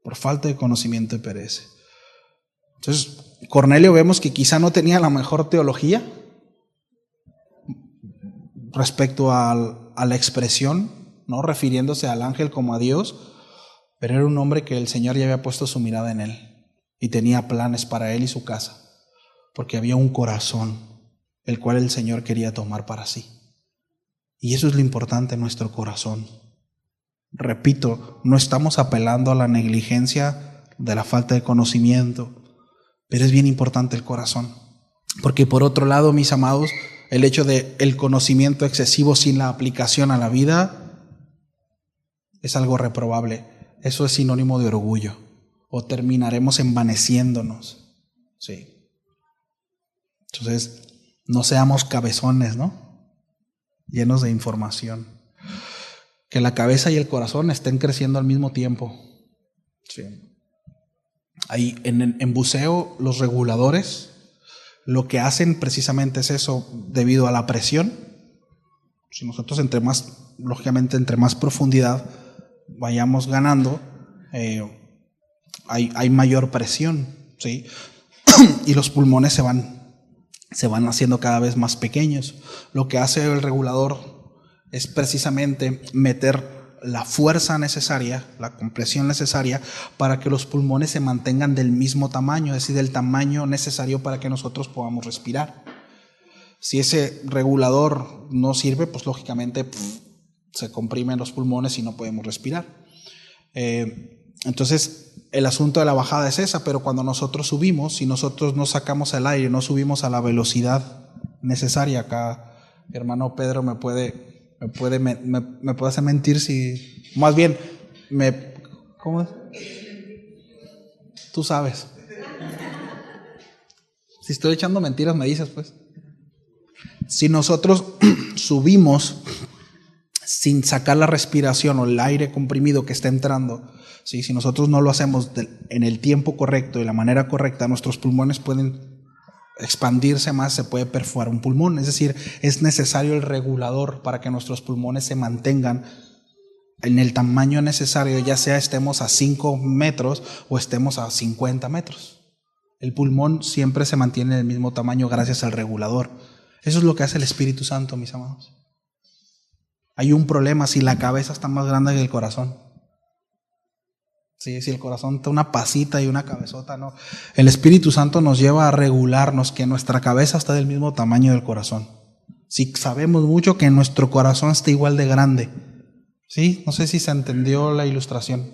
Por falta de conocimiento perece. Entonces, Cornelio vemos que quizá no tenía la mejor teología respecto a la expresión, ¿no? Refiriéndose al ángel como a Dios, pero era un hombre que el Señor ya había puesto su mirada en él. Y tenía planes para él y su casa, porque había un corazón, el cual el Señor quería tomar para sí. Y eso es lo importante, nuestro corazón. Repito, no estamos apelando a la negligencia de la falta de conocimiento, pero es bien importante el corazón. Porque por otro lado, mis amados, el hecho de el conocimiento excesivo sin la aplicación a la vida es algo reprobable. Eso es sinónimo de orgullo. O terminaremos envaneciéndonos. Sí. Entonces, no seamos cabezones, ¿no? Llenos de información. Que la cabeza y el corazón estén creciendo al mismo tiempo. Sí. Ahí en buceo, los reguladores lo que hacen precisamente es eso, debido a la presión. Si nosotros lógicamente entre más profundidad vayamos ganando, hay mayor presión, ¿sí? Y los pulmones se van haciendo cada vez más pequeños. Lo que hace el regulador es precisamente meter la fuerza necesaria, la compresión necesaria para que los pulmones se mantengan del mismo tamaño, es decir, del tamaño necesario para que nosotros podamos respirar. Si ese regulador no sirve, pues lógicamente Se comprimen los pulmones y no podemos respirar. Entonces, el asunto de la bajada es esa, pero cuando nosotros subimos, si nosotros no sacamos el aire, no subimos a la velocidad necesaria, acá mi hermano Pedro me puede hacer mentir si, más bien, ¿cómo es? Tú sabes. Si estoy echando mentiras, me dices, pues. Si nosotros subimos sin sacar la respiración o el aire comprimido que está entrando, ¿sí? Si nosotros no lo hacemos en el tiempo correcto y de la manera correcta, nuestros pulmones pueden expandirse más, se puede perforar un pulmón. Es decir, es necesario el regulador para que nuestros pulmones se mantengan en el tamaño necesario, ya sea estemos a 5 metros o estemos a 50 metros. El pulmón siempre se mantiene en el mismo tamaño gracias al regulador. Eso es lo que hace el Espíritu Santo, mis amados. Hay un problema si la cabeza está más grande que el corazón. Sí, si el corazón está una pasita y una cabezota, no. El Espíritu Santo nos lleva a regularnos, que nuestra cabeza está del mismo tamaño del corazón. Si sabemos mucho que nuestro corazón está igual de grande. ¿Sí? No sé si se entendió la ilustración.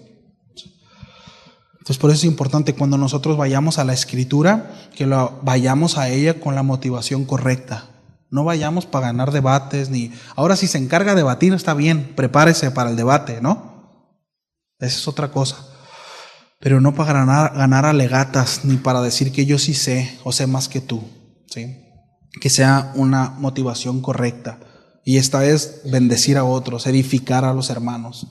Entonces, por eso es importante cuando nosotros vayamos a la Escritura, que vayamos a ella con la motivación correcta. No vayamos para ganar debates, ni... Ahora, si se encarga de debatir, está bien, prepárese para el debate, ¿no? Esa es otra cosa. Pero no para ganar alegatas, ni para decir que yo sí sé, o sé más que tú, ¿sí? Que sea una motivación correcta. Y esta es bendecir a otros, edificar a los hermanos.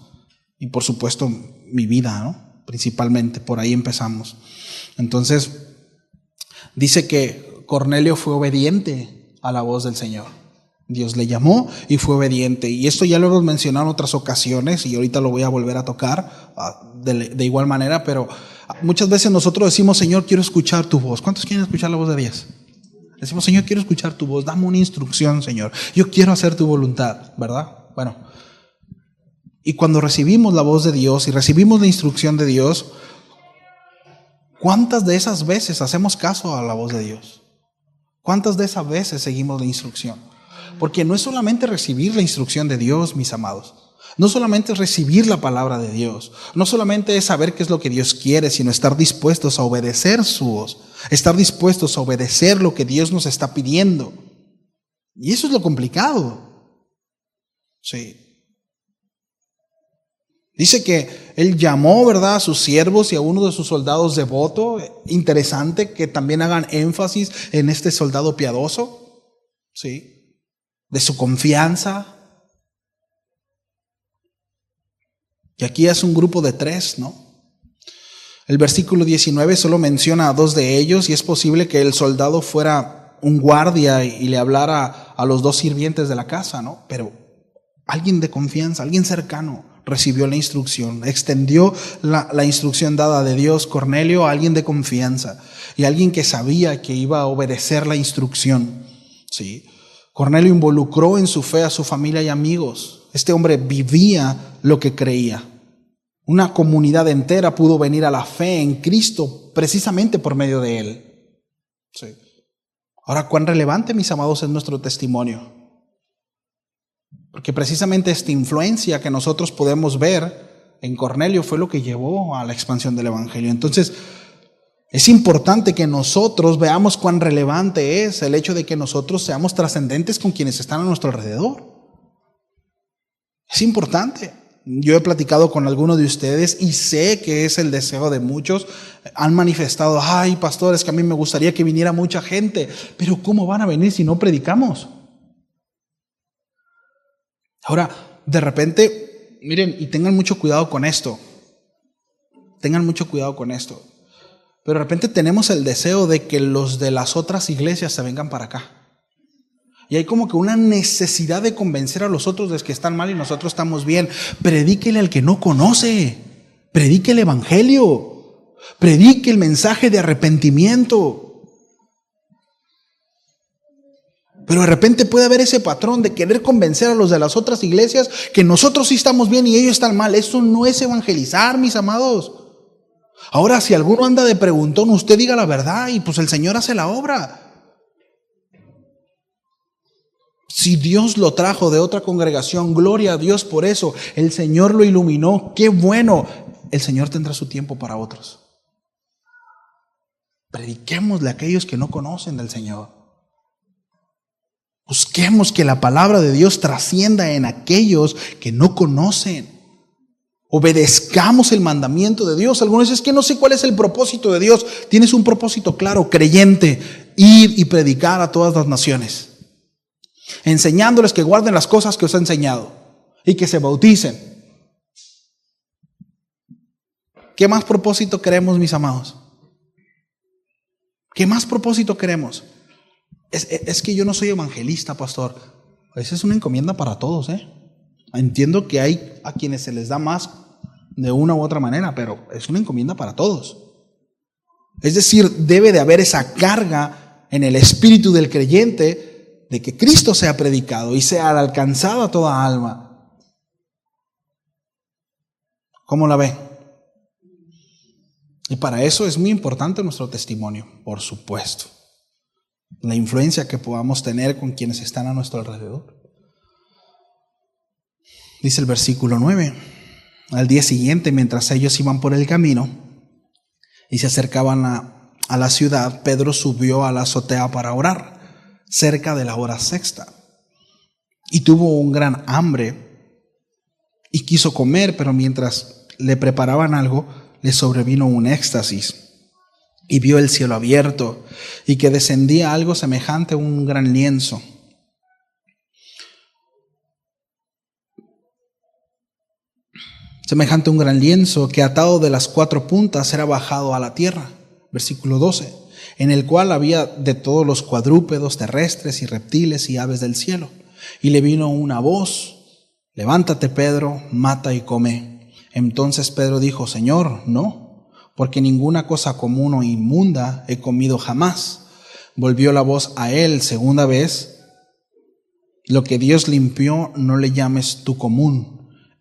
Y por supuesto, mi vida, ¿no? Principalmente, por ahí empezamos. Entonces, dice que Cornelio fue obediente a la voz del Señor. Dios le llamó y fue obediente. Y esto ya lo hemos mencionado en otras ocasiones y ahorita lo voy a volver a tocar de igual manera, pero muchas veces nosotros decimos, Señor, quiero escuchar tu voz. ¿Cuántos quieren escuchar la voz de Dios? Decimos, Señor, quiero escuchar tu voz, dame una instrucción, Señor. Yo quiero hacer tu voluntad, ¿verdad? Bueno, y cuando recibimos la voz de Dios y recibimos la instrucción de Dios, ¿cuántas de esas veces hacemos caso a la voz de Dios? ¿Cuántas de esas veces seguimos la instrucción? Porque no es solamente recibir la instrucción de Dios, mis amados. No solamente es recibir la palabra de Dios. No solamente es saber qué es lo que Dios quiere, sino estar dispuestos a obedecer su voz. Estar dispuestos a obedecer lo que Dios nos está pidiendo. Y eso es lo complicado. Sí. Dice que él llamó, ¿verdad?, a sus siervos y a uno de sus soldados devoto. Interesante que también hagan énfasis en este soldado piadoso, ¿sí?, de su confianza. Y aquí es un grupo de 3, ¿no? El versículo 19 solo menciona a 2 de ellos y es posible que el soldado fuera un guardia y le hablara a los 2 sirvientes de la casa, ¿no? Pero alguien de confianza, alguien cercano, recibió la instrucción, extendió la instrucción dada de Dios, Cornelio, a alguien de confianza y alguien que sabía que iba a obedecer la instrucción, ¿sí? Cornelio involucró en su fe a su familia y amigos. Este hombre vivía lo que creía. Una comunidad entera pudo venir a la fe en Cristo precisamente por medio de él. Sí. Ahora, ¿cuán relevante, mis amados, es nuestro testimonio? Porque precisamente esta influencia que nosotros podemos ver en Cornelio fue lo que llevó a la expansión del Evangelio. Entonces, es importante que nosotros veamos cuán relevante es el hecho de que nosotros seamos trascendentes con quienes están a nuestro alrededor. Es importante. Yo he platicado con algunos de ustedes y sé que es el deseo de muchos. Han manifestado, ay, pastores, que a mí me gustaría que viniera mucha gente, pero ¿cómo van a venir si no predicamos? Ahora, de repente, miren, y tengan mucho cuidado con esto. Tengan mucho cuidado con esto. Pero de repente tenemos el deseo de que los de las otras iglesias se vengan para acá. Y hay como que una necesidad de convencer a los otros de que están mal y nosotros estamos bien. Predíquele al que no conoce. Predique el evangelio. Predique el mensaje de arrepentimiento. Pero de repente puede haber ese patrón de querer convencer a los de las otras iglesias que nosotros sí estamos bien y ellos están mal. Eso no es evangelizar, mis amados. Ahora, si alguno anda de preguntón, usted diga la verdad y pues el Señor hace la obra. Si Dios lo trajo de otra congregación, gloria a Dios por eso. El Señor lo iluminó, qué bueno. El Señor tendrá su tiempo para otros. Prediquémosle a aquellos que no conocen del Señor. Busquemos que la palabra de Dios trascienda en aquellos que no conocen. Obedezcamos el mandamiento de Dios. Algunos dicen, es que no sé cuál es el propósito de Dios. Tienes un propósito claro, creyente, ir y predicar a todas las naciones, enseñándoles que guarden las cosas que os he enseñado y que se bauticen. ¿Qué más propósito queremos, mis amados? ¿Qué más propósito queremos? Es que yo no soy evangelista, pastor. Esa es una encomienda para todos, Entiendo que hay a quienes se les da más de una u otra manera, pero es una encomienda para todos. Es decir, debe de haber esa carga en el espíritu del creyente de que Cristo sea predicado y sea alcanzado a toda alma. ¿Cómo la ve? Y para eso es muy importante nuestro testimonio, por supuesto. La influencia que podamos tener con quienes están a nuestro alrededor. Dice el versículo 9. Al día siguiente, mientras ellos iban por el camino y se acercaban a la ciudad, Pedro subió a la azotea para orar, cerca de la hora sexta. Y tuvo un gran hambre y quiso comer, pero mientras le preparaban algo, le sobrevino un éxtasis. Y vio el cielo abierto y que descendía algo semejante a un gran lienzo. Semejante a un gran lienzo que atado de las 4 puntas era bajado a la tierra. Versículo 12. En el cual había de todos los cuadrúpedos terrestres y reptiles y aves del cielo. Y le vino una voz: levántate, Pedro, mata y come. Entonces Pedro dijo: Señor, no, porque ninguna cosa común o inmunda he comido jamás. Volvió la voz a él segunda vez: lo que Dios limpió no le llames tú común.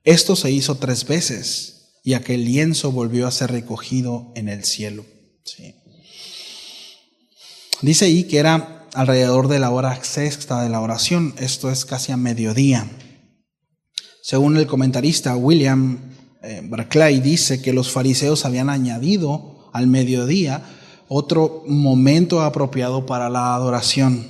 Esto se hizo 3 veces y aquel lienzo volvió a ser recogido en el cielo. Sí. Dice ahí que era alrededor de la hora sexta de la oración. Esto es casi a mediodía. Según el comentarista William Barclay, dice que los fariseos habían añadido al mediodía otro momento apropiado para la adoración.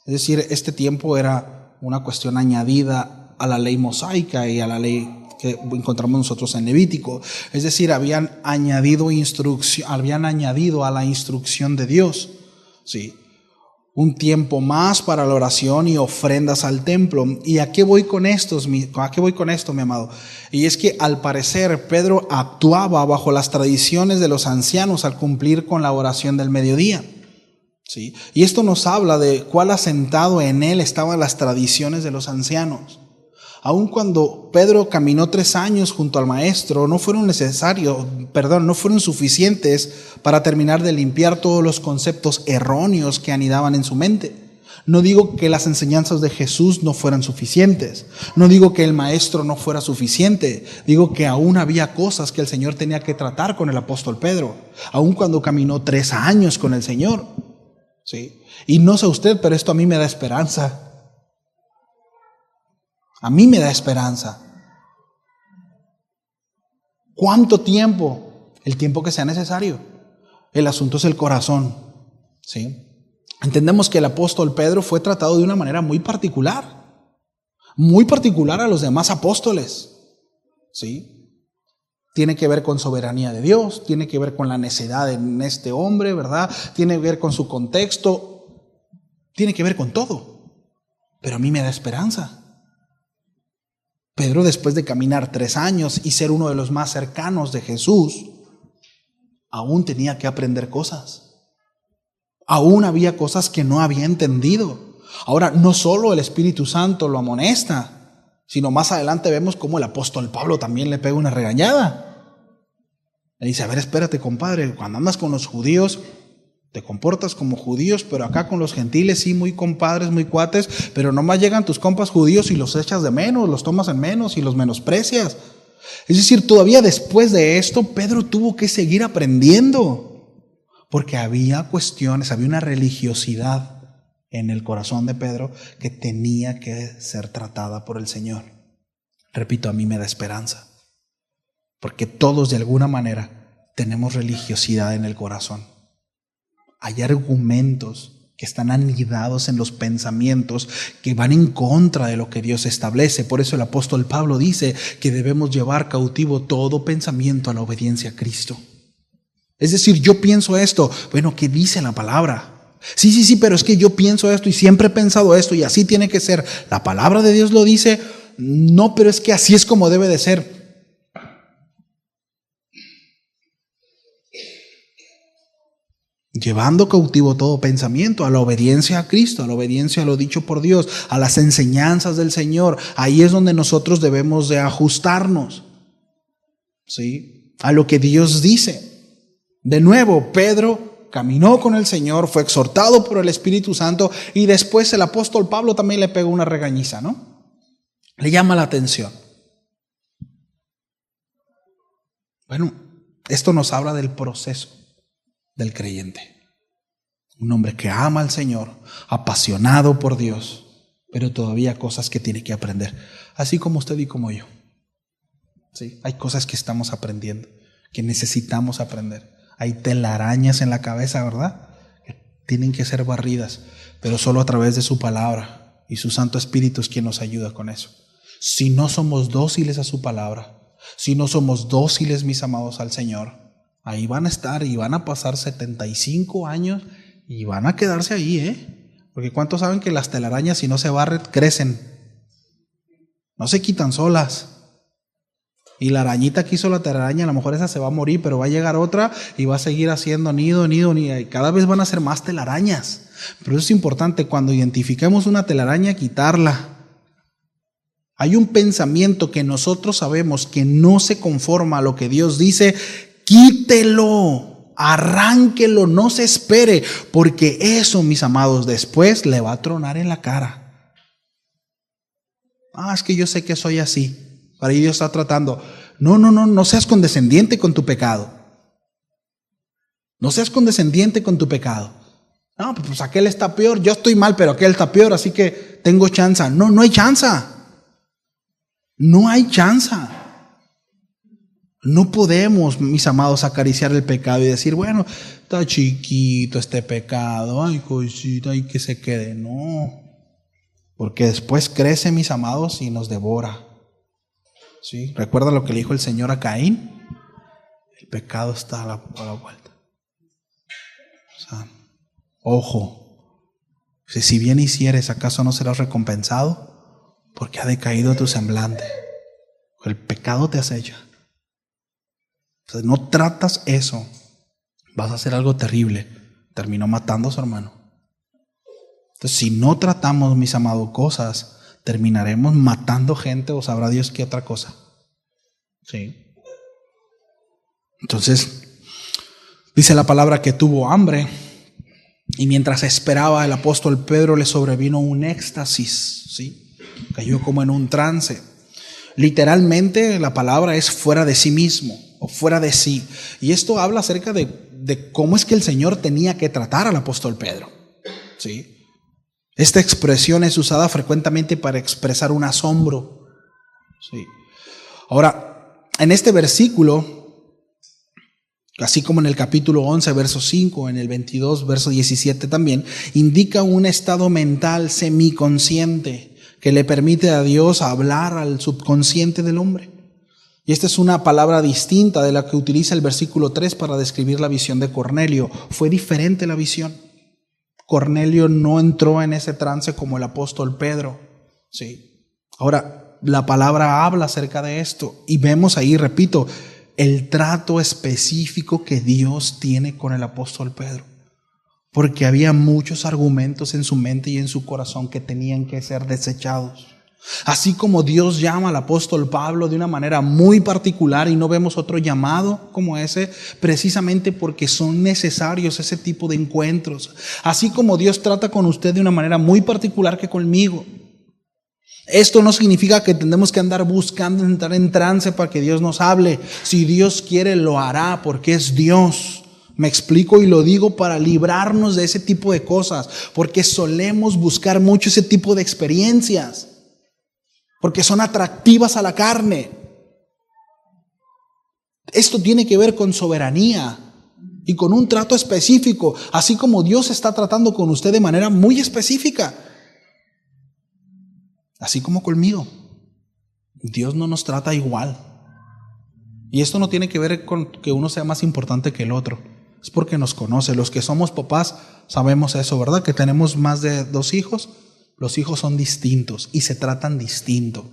Es decir, este tiempo era una cuestión añadida a la ley mosaica y a la ley que encontramos nosotros en Levítico. Es decir, habían añadido a la instrucción de Dios, ¿sí? Un tiempo más para la oración y ofrendas al templo. ¿Y a qué voy con esto, mi amado? Y es que al parecer Pedro actuaba bajo las tradiciones de los ancianos al cumplir con la oración del mediodía. ¿Sí? Y esto nos habla de cuál asentado en él estaban las tradiciones de los ancianos. Aun cuando Pedro caminó 3 años junto al maestro, no fueron suficientes para terminar de limpiar todos los conceptos erróneos que anidaban en su mente. No digo que las enseñanzas de Jesús no fueran suficientes. No digo que el maestro no fuera suficiente. Digo que aún había cosas que el Señor tenía que tratar con el apóstol Pedro, aun cuando caminó 3 años con el Señor. ¿Sí? Y no sé usted, pero esto a mí me da esperanza. A mí me da esperanza. ¿Cuánto tiempo? El tiempo que sea necesario. El asunto es el corazón. ¿Sí? Entendemos que el apóstol Pedro fue tratado de una manera muy particular a los demás apóstoles. ¿Sí? Tiene que ver con soberanía de Dios, tiene que ver con la necedad en este hombre, ¿verdad? Tiene que ver con su contexto, tiene que ver con todo. Pero a mí me da esperanza. Pedro, después de caminar 3 años y ser uno de los más cercanos de Jesús, aún tenía que aprender cosas. Aún había cosas que no había entendido. Ahora, no solo el Espíritu Santo lo amonesta, sino más adelante vemos cómo el apóstol Pablo también le pega una regañada. Le dice: a ver, espérate, compadre, cuando andas con los judíos te comportas como judíos, pero acá con los gentiles sí, muy compadres, muy cuates, pero nomás llegan tus compas judíos y los echas de menos, los tomas en menos y los menosprecias. Es decir, todavía después de esto, Pedro tuvo que seguir aprendiendo, porque había cuestiones, había una religiosidad en el corazón de Pedro que tenía que ser tratada por el Señor. Repito, a mí me da esperanza, porque todos de alguna manera tenemos religiosidad en el corazón. Hay argumentos que están anidados en los pensamientos que van en contra de lo que Dios establece. Por eso el apóstol Pablo dice que debemos llevar cautivo todo pensamiento a la obediencia a Cristo. Es decir, yo pienso esto, bueno, ¿qué dice la palabra? Sí, pero es que yo pienso esto y siempre he pensado esto y así tiene que ser. ¿La palabra de Dios lo dice? No, pero es que así es como debe de ser. Llevando cautivo todo pensamiento a la obediencia a Cristo, a la obediencia a lo dicho por Dios, a las enseñanzas del Señor. Ahí es donde nosotros debemos de ajustarnos, ¿sí?, a lo que Dios dice. De nuevo, Pedro caminó con el Señor, fue exhortado por el Espíritu Santo y después el apóstol Pablo también le pegó una regañiza, ¿no? Le llama la atención. Bueno, esto nos habla del proceso del creyente. Un hombre que ama al Señor, apasionado por Dios, pero todavía cosas que tiene que aprender, así como usted y como yo. Sí, hay cosas que estamos aprendiendo, que necesitamos aprender. Hay telarañas en la cabeza, ¿verdad?, que tienen que ser barridas, pero solo a través de su palabra, y su Santo Espíritu es quien nos ayuda con eso. Si no somos dóciles a su palabra, si no somos dóciles, mis amados, al Señor, ahí van a estar y van a pasar 75 años y van a quedarse ahí, porque ¿cuántos saben que las telarañas, si no se barren, crecen? No se quitan solas. Y la arañita que hizo la telaraña, a lo mejor esa se va a morir, pero va a llegar otra y va a seguir haciendo nido, y cada vez van a ser más telarañas. Pero eso es importante, cuando identifiquemos una telaraña, quitarla. Hay un pensamiento que nosotros sabemos que no se conforma a lo que Dios dice, quítelo, arránquelo, no se espere, porque eso, mis amados, después le va a tronar en la cara. Es que yo sé que soy así. Para ello Dios está tratando. No seas condescendiente con tu pecado. No seas condescendiente con tu pecado. No, pues aquel está peor, yo estoy mal, pero aquel está peor, así que tengo chance. No hay chance. No hay chance. No podemos, mis amados, acariciar el pecado y decir, bueno, está chiquito este pecado, ay cosita, ay que se quede. No, porque después crece, mis amados, y nos devora. ¿Sí? ¿Recuerda lo que le dijo el Señor a Caín? El pecado está a la vuelta. O sea, ojo, si bien hicieres, ¿acaso no serás recompensado? Porque ha decaído tu semblante. El pecado te acecha. Entonces no tratas eso, vas a hacer algo terrible. Terminó matando a su hermano. Entonces, si no tratamos, mis amados, cosas, terminaremos matando gente, o sabrá Dios qué otra cosa. Sí. Entonces, dice la palabra que tuvo hambre, y mientras esperaba, el apóstol Pedro le sobrevino un éxtasis, ¿sí? Cayó como en un trance. Literalmente la palabra es fuera de sí mismo, o fuera de sí. Y esto habla acerca de cómo es que el Señor tenía que tratar al apóstol Pedro, ¿sí? Esta expresión es usada frecuentemente para expresar un asombro, ¿sí? Ahora, en este versículo, así como en el capítulo 11, verso 5, en el 22, verso 17 también, indica un estado mental semiconsciente que le permite a Dios hablar al subconsciente del hombre. Y esta es una palabra distinta de la que utiliza el versículo 3 para describir la visión de Cornelio. Fue diferente la visión. Cornelio no entró en ese trance como el apóstol Pedro, ¿sí? Ahora, la palabra habla acerca de esto y vemos ahí, repito, el trato específico que Dios tiene con el apóstol Pedro, porque había muchos argumentos en su mente y en su corazón que tenían que ser desechados. Así como Dios llama al apóstol Pablo de una manera muy particular y no vemos otro llamado como ese, precisamente porque son necesarios ese tipo de encuentros. Así como Dios trata con usted de una manera muy particular que conmigo. Esto no significa que tenemos que andar buscando entrar en trance para que Dios nos hable. Si Dios quiere, lo hará porque es Dios. Me explico y lo digo para librarnos de ese tipo de cosas, porque solemos buscar mucho ese tipo de experiencias, porque son atractivas a la carne. Esto tiene que ver con soberanía y con un trato específico, así como Dios está tratando con usted de manera muy específica, así como conmigo. Dios no nos trata igual. Y esto no tiene que ver con que uno sea más importante que el otro. Es porque nos conoce. Los que somos papás sabemos eso, ¿verdad? Que tenemos más de 2 hijos. Los hijos son distintos y se tratan distinto.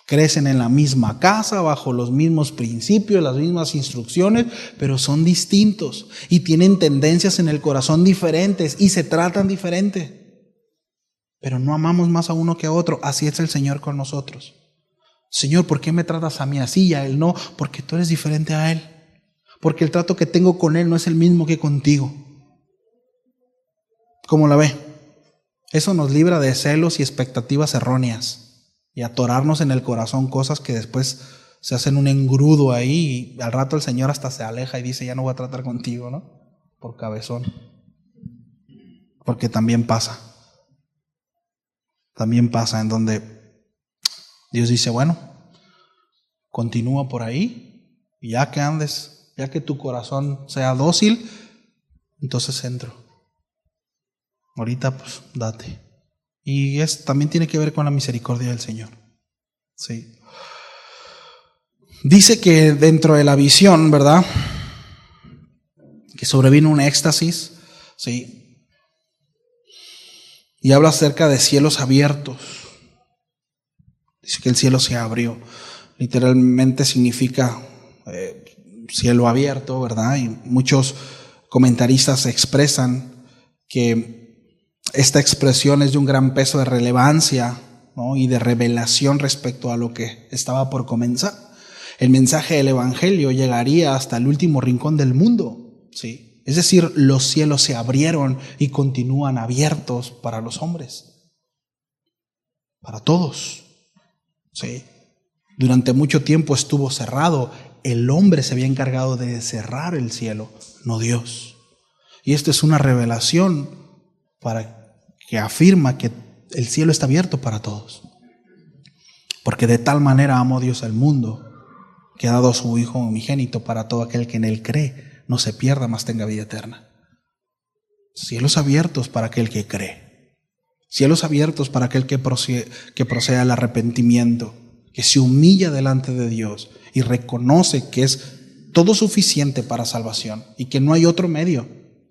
Crecen en la misma casa, bajo los mismos principios, las mismas instrucciones, pero son distintos y tienen tendencias en el corazón diferentes y se tratan diferente. Pero no amamos más a uno que a otro. Así es el Señor con nosotros. Señor, ¿por qué me tratas a mí así y a Él no? Porque tú eres diferente a Él. Porque el trato que tengo con Él no es el mismo que contigo. ¿Cómo la ve? Eso nos libra de celos y expectativas erróneas y atorarnos en el corazón cosas que después se hacen un engrudo ahí y al rato el Señor hasta se aleja y dice, ya no voy a tratar contigo, ¿no? Por cabezón. Porque también pasa. También pasa en donde Dios dice, bueno, continúa por ahí y ya que andes, ya que tu corazón sea dócil, entonces entro. Ahorita pues date. Y también tiene que ver con la misericordia del Señor. Sí. Dice que dentro de la visión, ¿verdad? Que sobrevino un éxtasis, ¿sí? Y habla acerca de cielos abiertos. Dice que el cielo se abrió. Literalmente significa cielo abierto, ¿verdad? Y muchos comentaristas expresan que esta expresión es de un gran peso de relevancia, ¿no? Y de revelación respecto a lo que estaba por comenzar. El mensaje del Evangelio llegaría hasta el último rincón del mundo, ¿sí? Es decir, los cielos se abrieron y continúan abiertos para los hombres, para todos, ¿sí? Durante mucho tiempo estuvo cerrado. El hombre se había encargado de cerrar el cielo, no Dios. Y esta es una revelación que afirma que el cielo está abierto para todos. Porque de tal manera amó Dios al mundo, que ha dado a su Hijo unigénito para todo aquel que en Él cree, no se pierda, mas tenga vida eterna. Cielos abiertos para aquel que cree. Cielos abiertos para aquel que proceda al arrepentimiento, que se humilla delante de Dios y reconoce que es todo suficiente para salvación y que no hay otro medio,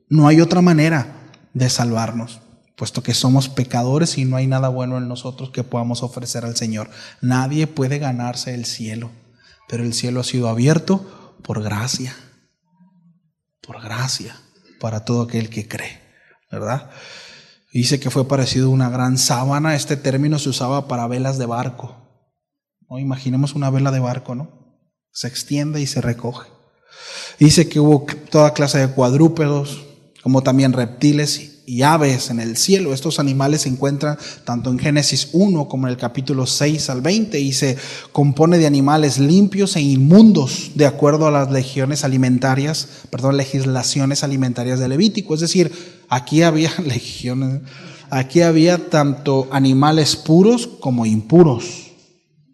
no hay otra manera de salvarnos, puesto que somos pecadores y no hay nada bueno en nosotros que podamos ofrecer al Señor. Nadie puede ganarse el cielo, pero el cielo ha sido abierto por gracia, para todo aquel que cree, ¿verdad? Dice que fue parecido a una gran sábana. Este término se usaba para velas de barco, ¿no? Imaginemos una vela de barco, ¿no? Se extiende y se recoge. Dice que hubo toda clase de cuadrúpedos, como también reptiles y aves en el cielo. Estos animales se encuentran tanto en Génesis 1 como en el capítulo 6 al 20 y se compone de animales limpios e inmundos de acuerdo a las legislaciones alimentarias de Levítico. Es decir, aquí había tanto animales puros como impuros,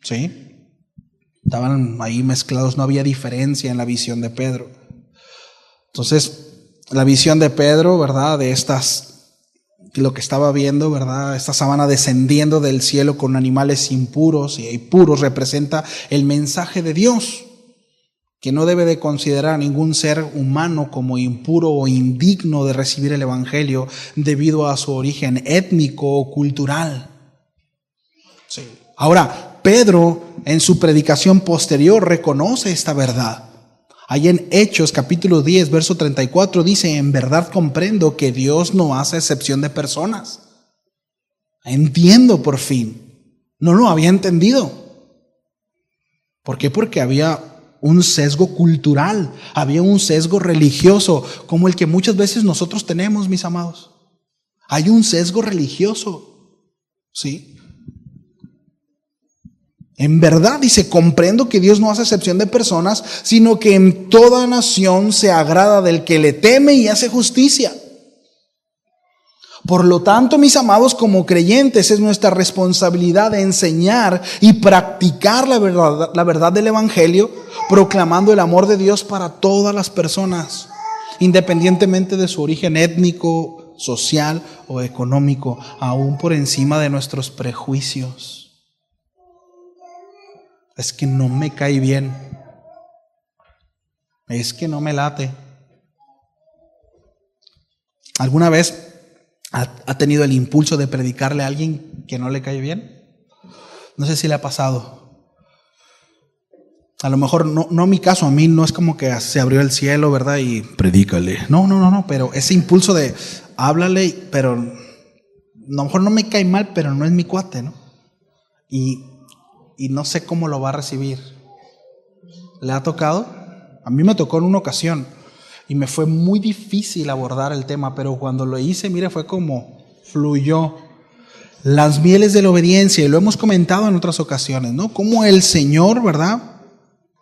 ¿sí? Estaban ahí mezclados, no había diferencia en la visión de Pedro. Entonces, la visión de Pedro, ¿verdad? De lo que estaba viendo, ¿verdad? Esta sábana descendiendo del cielo con animales impuros y puros representa el mensaje de Dios, que no debe de considerar a ningún ser humano como impuro o indigno de recibir el Evangelio debido a su origen étnico o cultural. Sí. Ahora, Pedro en su predicación posterior reconoce esta verdad. Ahí en Hechos capítulo 10 verso 34 dice: en verdad comprendo que Dios no hace excepción de personas. Entiendo por fin. No lo había entendido. ¿Por qué? Porque había un sesgo cultural, había un sesgo religioso, como el que muchas veces nosotros tenemos, mis amados. Hay un sesgo religioso, ¿sí? En verdad, dice, comprendo que Dios no hace excepción de personas, sino que en toda nación se agrada del que le teme y hace justicia. Por lo tanto, mis amados, como creyentes, es nuestra responsabilidad de enseñar y practicar la verdad del Evangelio, proclamando el amor de Dios para todas las personas, independientemente de su origen étnico, social o económico, aún por encima de nuestros prejuicios. Es que no me cae bien. Es que no me late. ¿Alguna vez ha tenido el impulso de predicarle a alguien que no le cae bien? No sé si le ha pasado. A lo mejor no mi caso, a mí no es como que se abrió el cielo, ¿verdad? Y predícale. No, pero ese impulso de háblale, pero a lo mejor no me cae mal, pero no es mi cuate, ¿no? Y no sé cómo lo va a recibir. ¿Le ha tocado? A mí me tocó en una ocasión y me fue muy difícil abordar el tema, pero cuando lo hice, mire, fue como fluyó. Las mieles de la obediencia, y lo hemos comentado en otras ocasiones, ¿no? Cómo el Señor, ¿verdad?,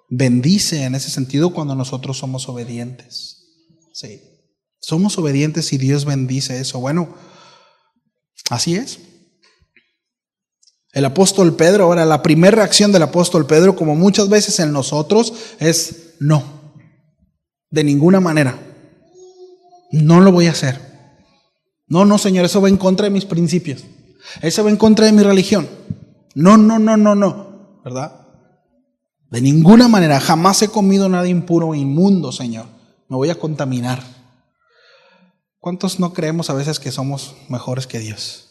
bendice en ese sentido cuando nosotros somos obedientes. Sí, somos obedientes y Dios bendice eso. Bueno, así es. El apóstol Pedro, ahora la primera reacción del apóstol Pedro, como muchas veces en nosotros, es no, de ninguna manera, no lo voy a hacer. No, Señor, eso va en contra de mis principios, eso va en contra de mi religión. No, ¿verdad? De ninguna manera, jamás he comido nada impuro o inmundo, Señor, me voy a contaminar. ¿Cuántos no creemos a veces que somos mejores que Dios?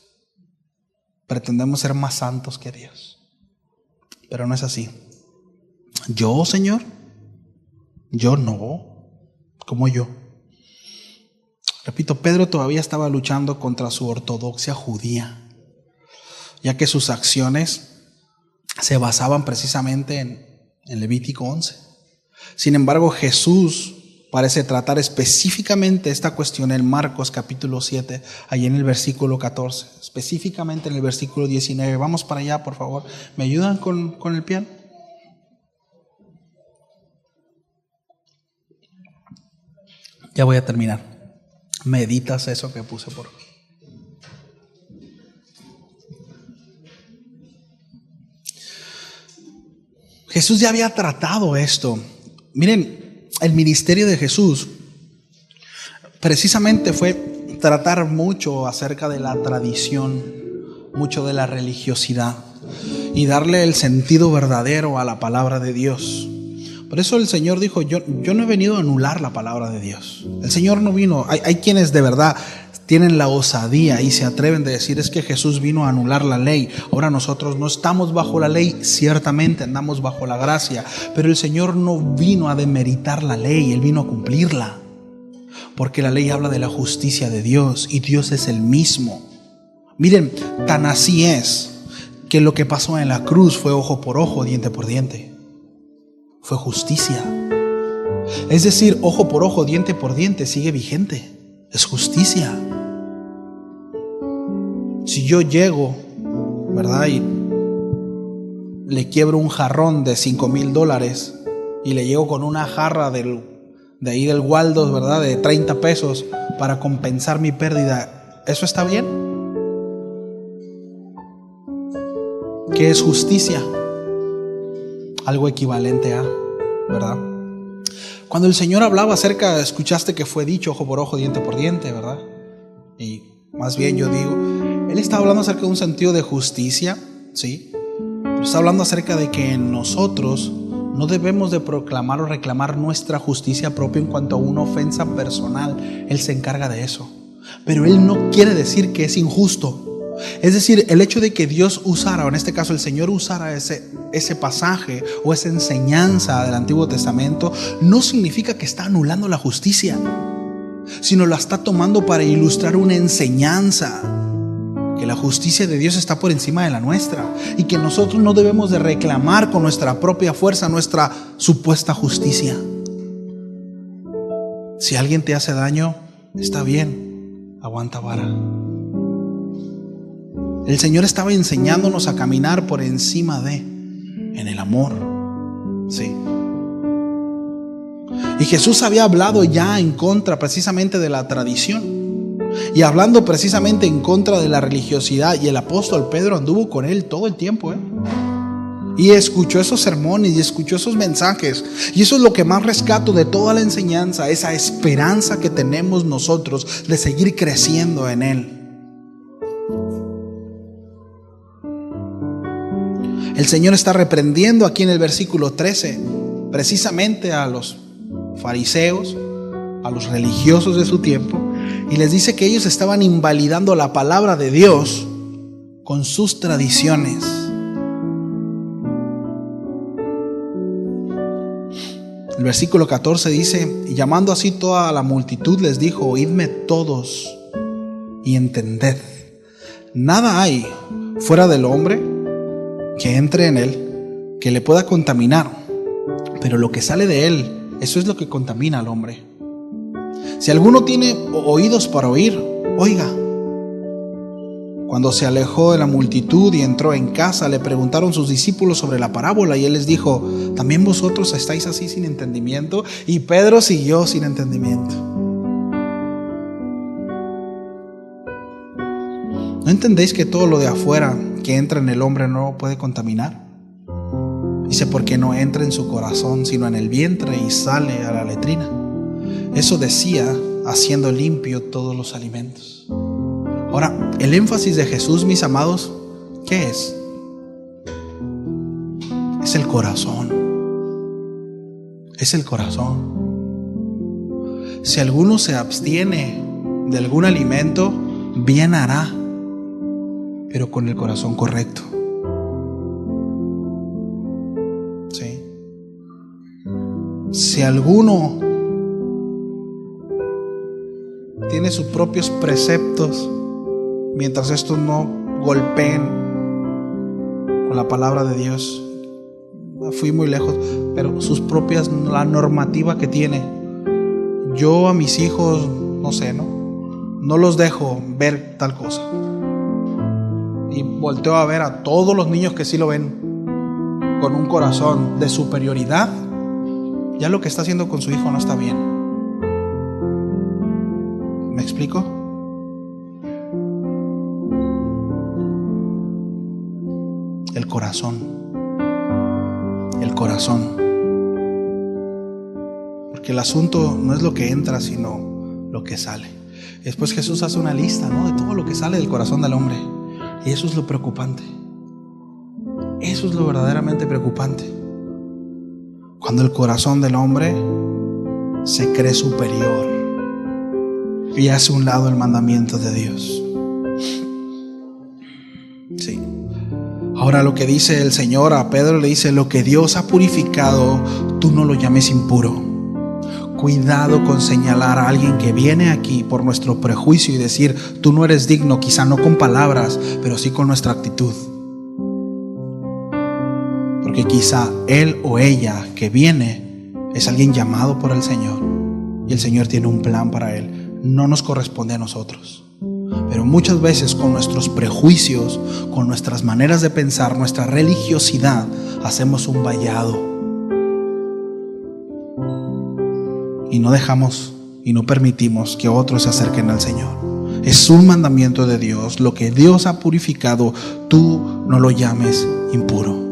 Pretendemos ser más santos que Dios, pero no es así. Yo, Señor, yo no, como yo. Repito, Pedro todavía estaba luchando contra su ortodoxia judía, ya que sus acciones se basaban precisamente en Levítico 11. Sin embargo, Jesús parece tratar específicamente esta cuestión en Marcos capítulo 7, ahí en el versículo 14, específicamente en el versículo 19. Vamos para allá, por favor. ¿Me ayudan con el piano? Ya voy a terminar. Meditas eso que puse por aquí. Jesús ya había tratado esto. Miren, el ministerio de Jesús precisamente fue tratar mucho acerca de la tradición, mucho de la religiosidad y darle el sentido verdadero a la palabra de Dios. Por eso el Señor dijo, yo no he venido a anular la palabra de Dios. El Señor no vino, hay quienes de verdad tienen la osadía y se atreven de decir es que Jesús vino a anular la ley. Ahora nosotros no estamos bajo la ley, ciertamente andamos bajo la gracia, pero el Señor no vino a demeritar la ley, Él vino a cumplirla, porque la ley habla de la justicia de Dios y Dios es el mismo. Miren, tan así es que lo que pasó en la cruz fue ojo por ojo, diente por diente. Fue justicia. Es decir, ojo por ojo, diente por diente sigue vigente. Es justicia. Si yo llego, ¿verdad?, y le quiebro un jarrón de $5,000 y le llego con una jarra de ahí del Waldos, ¿verdad?, de 30 pesos para compensar mi pérdida, ¿eso está bien? ¿Qué es justicia? Algo equivalente a, ¿verdad? Cuando el Señor hablaba acerca, escuchaste que fue dicho ojo por ojo, diente por diente, ¿verdad? Y más bien yo digo, Él está hablando acerca de un sentido de justicia, ¿sí? Pero está hablando acerca de que nosotros no debemos de proclamar o reclamar nuestra justicia propia en cuanto a una ofensa personal. Él se encarga de eso. Pero Él no quiere decir que es injusto. Es decir, el hecho de que Dios usara, o en este caso el Señor usara ese pasaje o esa enseñanza del Antiguo Testamento, no significa que está anulando la justicia, sino la está tomando para ilustrar una enseñanza, que la justicia de Dios está por encima de la nuestra y que nosotros no debemos de reclamar con nuestra propia fuerza nuestra supuesta justicia. Si alguien te hace daño, está bien, aguanta vara. El Señor estaba enseñándonos a caminar por encima de. en el amor. Sí. Y Jesús había hablado ya en contra precisamente de la tradición, y hablando precisamente en contra de la religiosidad, y el apóstol Pedro anduvo con él todo el tiempo, y escuchó esos sermones y escuchó esos mensajes. Y eso es lo que más rescato de toda la enseñanza, esa esperanza que tenemos nosotros de seguir creciendo en él. El Señor está reprendiendo aquí en el versículo 13 precisamente a los fariseos, a los religiosos de su tiempo, y les dice que ellos estaban invalidando la palabra de Dios con sus tradiciones. El versículo 14 dice: y llamando así toda la multitud les dijo: oídme todos y entended, nada hay fuera del hombre que entre en él que le pueda contaminar, pero lo que sale de él, eso es lo que contamina al hombre. Si alguno tiene oídos para oír, oiga. Cuando se alejó de la multitud y entró en casa, le preguntaron sus discípulos sobre la parábola, y él les dijo: ¿también vosotros estáis así sin entendimiento? Y Pedro siguió sin entendimiento. ¿No entendéis que todo lo de afuera que entra en el hombre no lo puede contaminar? Dice: porque no entra en su corazón, sino en el vientre y sale a la letrina. Eso decía, haciendo limpio todos los alimentos. Ahora, el énfasis de Jesús, mis amados, ¿qué es? Es el corazón. Es el corazón. Si alguno se abstiene de algún alimento, bien hará, pero con el corazón correcto. ¿Sí? Si alguno tiene sus propios preceptos, mientras estos no golpeen con la palabra de Dios, fui muy lejos, pero sus propias, la normativa que tiene. Yo a mis hijos, no sé, no los dejo ver tal cosa, y volteo a ver a todos los niños que sí lo ven con un corazón de superioridad. Ya lo que está haciendo con su hijo no está bien. ¿Me explico? El corazón. El corazón. Porque el asunto no es lo que entra, sino lo que sale. Después Jesús hace una lista, ¿no?, de todo lo que sale del corazón del hombre. Y eso es lo preocupante. Eso es lo verdaderamente preocupante. Cuando el corazón del hombre se cree superior y hace a un lado el mandamiento de Dios. Sí. Ahora lo que dice el Señor a Pedro, le dice: lo que Dios ha purificado, tú no lo llames impuro. Cuidado con señalar a alguien que viene aquí por nuestro prejuicio y decir: tú no eres digno, quizá no con palabras, pero sí con nuestra actitud. Porque quizá él o ella que viene es alguien llamado por el Señor, y el Señor tiene un plan para él. No nos corresponde a nosotros. Pero muchas veces con nuestros prejuicios, con nuestras maneras de pensar, nuestra religiosidad, hacemos un vallado y no dejamos y no permitimos que otros se acerquen al Señor. Es un mandamiento de Dios: lo que Dios ha purificado, tú no lo llames impuro.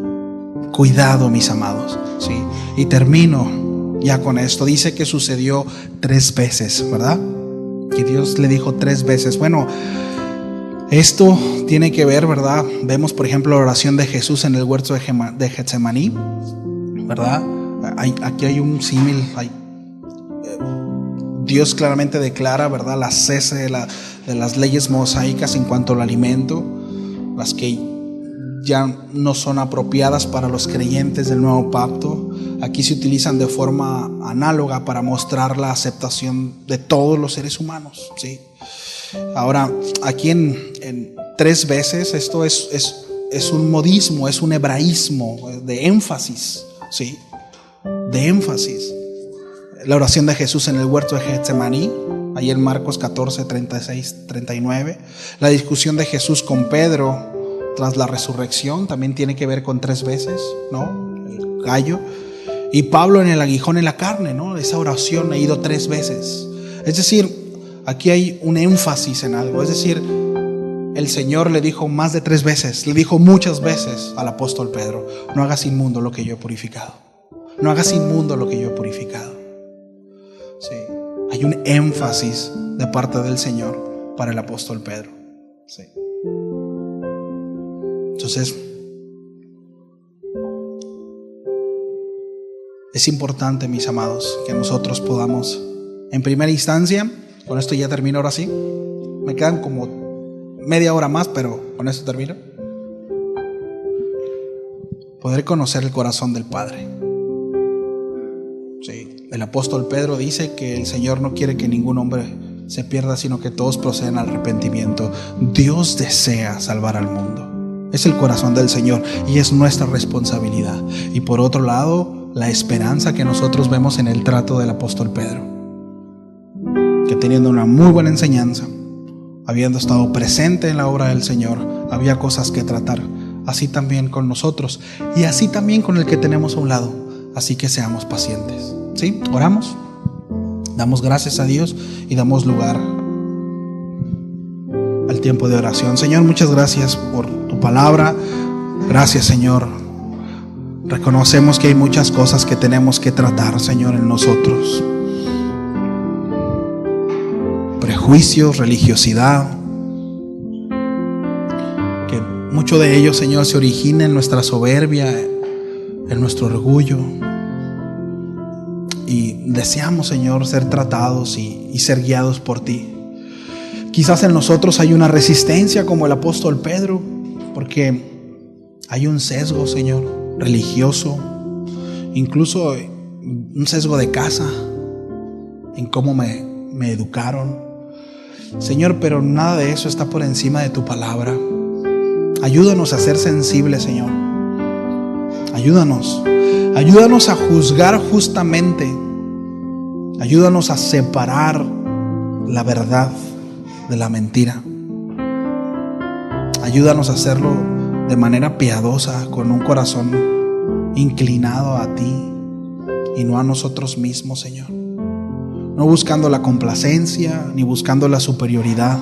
Cuidado, mis amados, ¿sí? Y termino ya con esto. Dice que sucedió 3 veces, ¿verdad? Que Dios le dijo 3 veces. Bueno, esto tiene que ver, ¿verdad? Vemos, por ejemplo, la oración de Jesús en el huerto de Getsemaní, ¿verdad? Aquí hay un símil. Dios claramente declara, ¿verdad?, la cese de las leyes mosaicas en cuanto al alimento, las que ya no son apropiadas para los creyentes del nuevo pacto. Aquí se utilizan de forma análoga para mostrar la aceptación de todos los seres humanos, ¿sí? Ahora, aquí en 3 veces, esto es un modismo, es un hebraísmo de énfasis, ¿sí? De énfasis. La oración de Jesús en el huerto de Getsemaní, ahí en Marcos 14, 36, 39. La discusión de Jesús con Pedro tras la resurrección, también tiene que ver con 3 veces, ¿no? El gallo. Y Pablo en el aguijón en la carne, ¿no? Esa oración ha ido 3 veces. Es decir, aquí hay un énfasis en algo. Es decir, el Señor le dijo más de 3 veces, le dijo muchas veces al apóstol Pedro: no hagas inmundo lo que yo he purificado. No hagas inmundo lo que yo he purificado. Sí. Hay un énfasis de parte del Señor para el apóstol Pedro. Sí. Entonces, es importante, mis amados, que nosotros podamos, en primera instancia, con esto ya termino ahora sí. Me quedan como media hora más, pero con esto termino. Poder conocer el corazón del Padre. Sí. El apóstol Pedro dice que el Señor no quiere que ningún hombre se pierda, sino que todos procedan al arrepentimiento. Dios desea salvar al mundo. Es el corazón del Señor y es nuestra responsabilidad. Y por otro lado, la esperanza que nosotros vemos en el trato del apóstol Pedro, que teniendo una muy buena enseñanza, habiendo estado presente en la obra del Señor, había cosas que tratar. Así también con nosotros y así también con el que tenemos a un lado. Así que seamos pacientes. ¿Sí? Oramos. Damos gracias a Dios y damos lugar al tiempo de oración. Señor, muchas gracias por tu palabra. Gracias, Señor. Reconocemos que hay muchas cosas que tenemos que tratar, Señor, en nosotros. Prejuicios, religiosidad, que mucho de ello, Señor, se origina en nuestra soberbia, en nuestro orgullo. Y deseamos, Señor, ser tratados y ser guiados por ti. Quizás en nosotros hay una resistencia como el apóstol Pedro, porque hay un sesgo, Señor, religioso, incluso un sesgo de casa, en cómo me educaron. Señor, pero nada de eso está por encima de tu palabra. Ayúdanos a ser sensibles, Señor. Ayúdanos a juzgar justamente. Ayúdanos a separar la verdad de la mentira. Ayúdanos a hacerlo de manera piadosa, con un corazón inclinado a ti y no a nosotros mismos, Señor. No buscando la complacencia ni buscando la superioridad,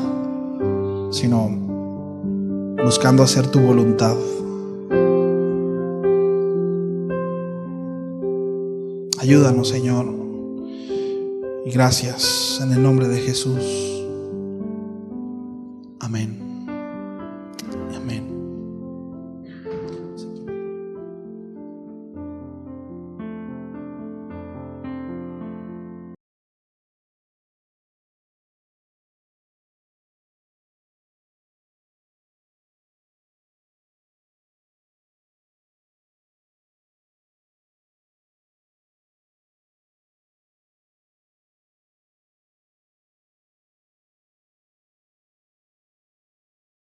sino buscando hacer tu voluntad. Ayúdanos, Señor. Y gracias en el nombre de Jesús.